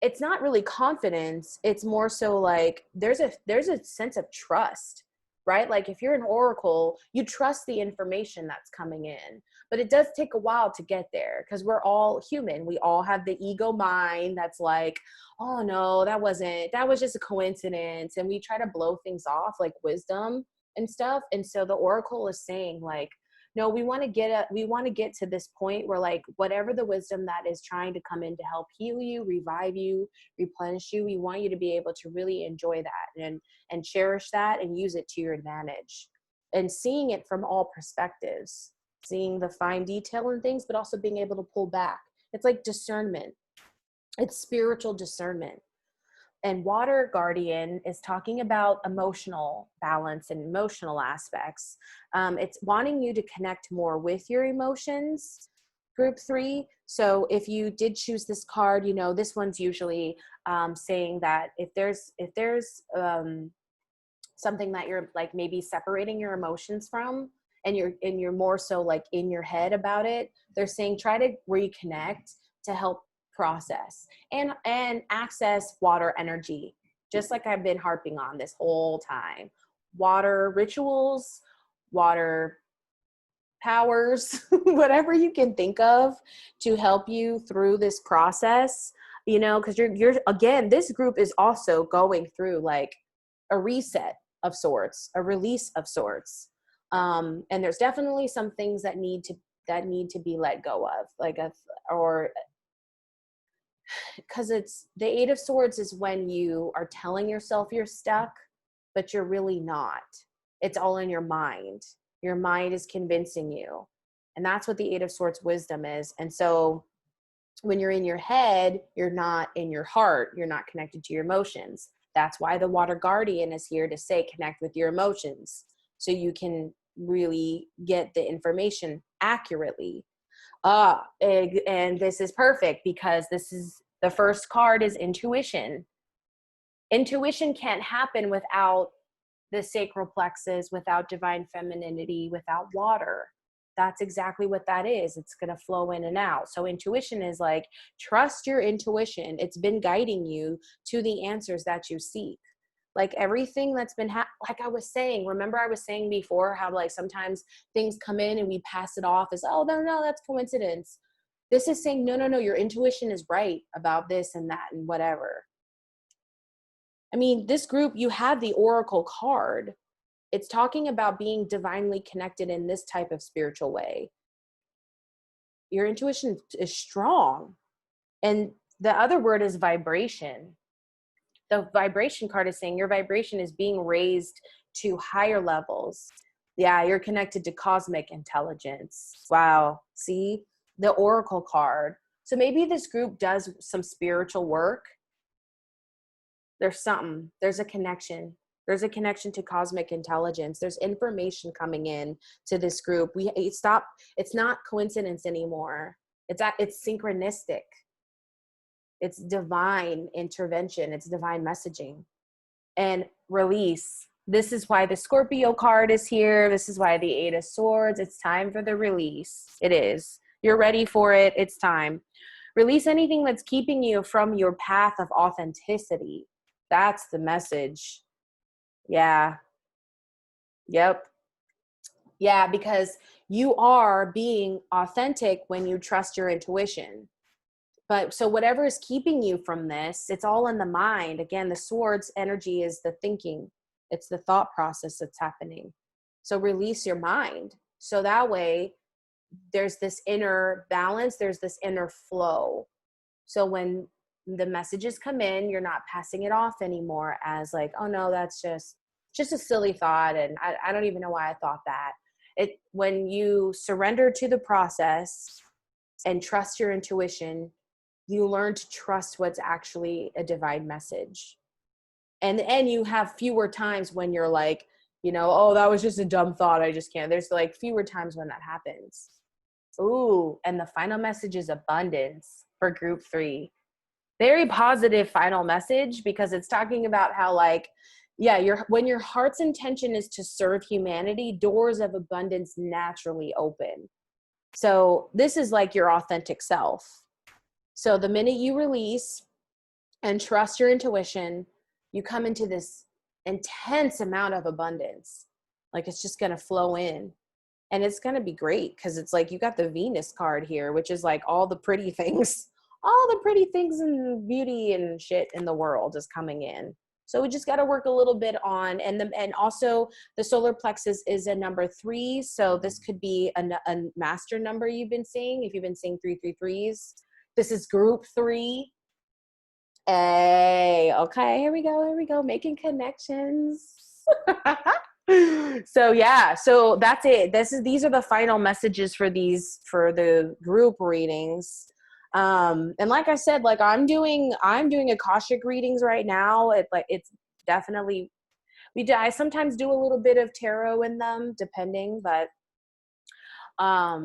it's not really confidence. It's more so like there's a sense of trust, right? Like if you're an oracle, you trust the information that's coming in, but it does take a while to get there, because we're all human. We all have the ego mind that's like, oh no, that was just a coincidence. And we try to blow things off like wisdom and stuff. And so the oracle is saying like, no, we want to get to this point where like whatever the wisdom that is trying to come in to help heal you, revive you, replenish you, we want you to be able to really enjoy that and cherish that and use it to your advantage, and seeing it from all perspectives, seeing the fine detail in things, but also being able to pull back. It's like discernment. It's spiritual discernment. And water guardian is talking about emotional balance and emotional aspects. It's wanting you to connect more with your emotions, group 3. So if you did choose this card, you know, this one's usually saying that if there's something that you're like maybe separating your emotions from, and you're more so like in your head about it, they're saying try to reconnect to help process and access water energy, just like I've been harping on this whole time. Water rituals, water powers, whatever you can think of to help you through this process, you know, because you're again, this group is also going through like a reset of sorts, a release of sorts. And there's definitely some things that need to be let go of, because it's the 8 of Swords is when you are telling yourself you're stuck, but you're really not. It's all in your mind. Your mind is convincing you. And that's what the 8 of Swords wisdom is. And so when you're in your head, you're not in your heart. You're not connected to your emotions. That's why the water guardian is here to say, connect with your emotions so you can really get the information accurately. And this is perfect, because this is the first card is intuition. Intuition can't happen without the sacral plexus, without divine femininity, without water. That's exactly what that is. It's going to flow in and out. So intuition is like, trust your intuition. It's been guiding you to the answers that you seek. Like everything that's been, like I was saying, remember I was saying before how like sometimes things come in and we pass it off as, oh, no, that's coincidence. This is saying, no, your intuition is right about this and that and whatever. I mean, this group, you have the oracle card. It's talking about being divinely connected in this type of spiritual way. Your intuition is strong. And the other word is vibration. The vibration card is saying your vibration is being raised to higher levels. Yeah, you're connected to cosmic intelligence. Wow. See, the oracle card. So maybe this group does some spiritual work. There's something, there's a connection. There's a connection to cosmic intelligence. There's information coming in to this group. It's not coincidence anymore. It's synchronistic. It's divine intervention. It's divine messaging. And release. This is why the Scorpio card is here. This is why the Eight of Swords. It's time for the release. It is. You're ready for it. It's time. Release anything that's keeping you from your path of authenticity. That's the message. Yeah. Yep. Yeah, because you are being authentic when you trust your intuition. But so whatever is keeping you from this, it's all in the mind. Again, the swords energy is the thinking. It's the thought process that's happening. So release your mind. So that way there's this inner balance, there's this inner flow. So when the messages come in, you're not passing it off anymore as like, oh no, that's just a silly thought. And I don't even know why I thought that. When you surrender to the process and trust your intuition, you learn to trust what's actually a divine message. And you have fewer times when you're like, oh, that was just a dumb thought. I just can't. There's like fewer times when that happens. Ooh, and the final message is abundance for group 3. Very positive final message, because it's talking about how when your heart's intention is to serve humanity, doors of abundance naturally open. So this is like your authentic self. So the minute you release and trust your intuition, you come into this intense amount of abundance. Like it's just going to flow in. And it's going to be great because it's like you got the Venus card here, which is like all the pretty things and beauty and shit in the world is coming in. So we just got to work a little bit on, and also the solar plexus is a number 3. So this could be a master number you've been seeing. If you've been seeing 333s, this is group 3. Hey, okay, here we go, making connections. So yeah, so that's it. These are the final messages for the group readings. And like I said, like I'm doing Akashic readings right now. It's definitely, I sometimes do a little bit of tarot in them depending, but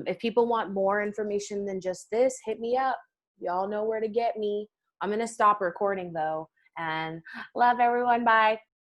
if people want more information than just this, hit me up. Y'all know where to get me. I'm going to stop recording though, and love everyone. Bye.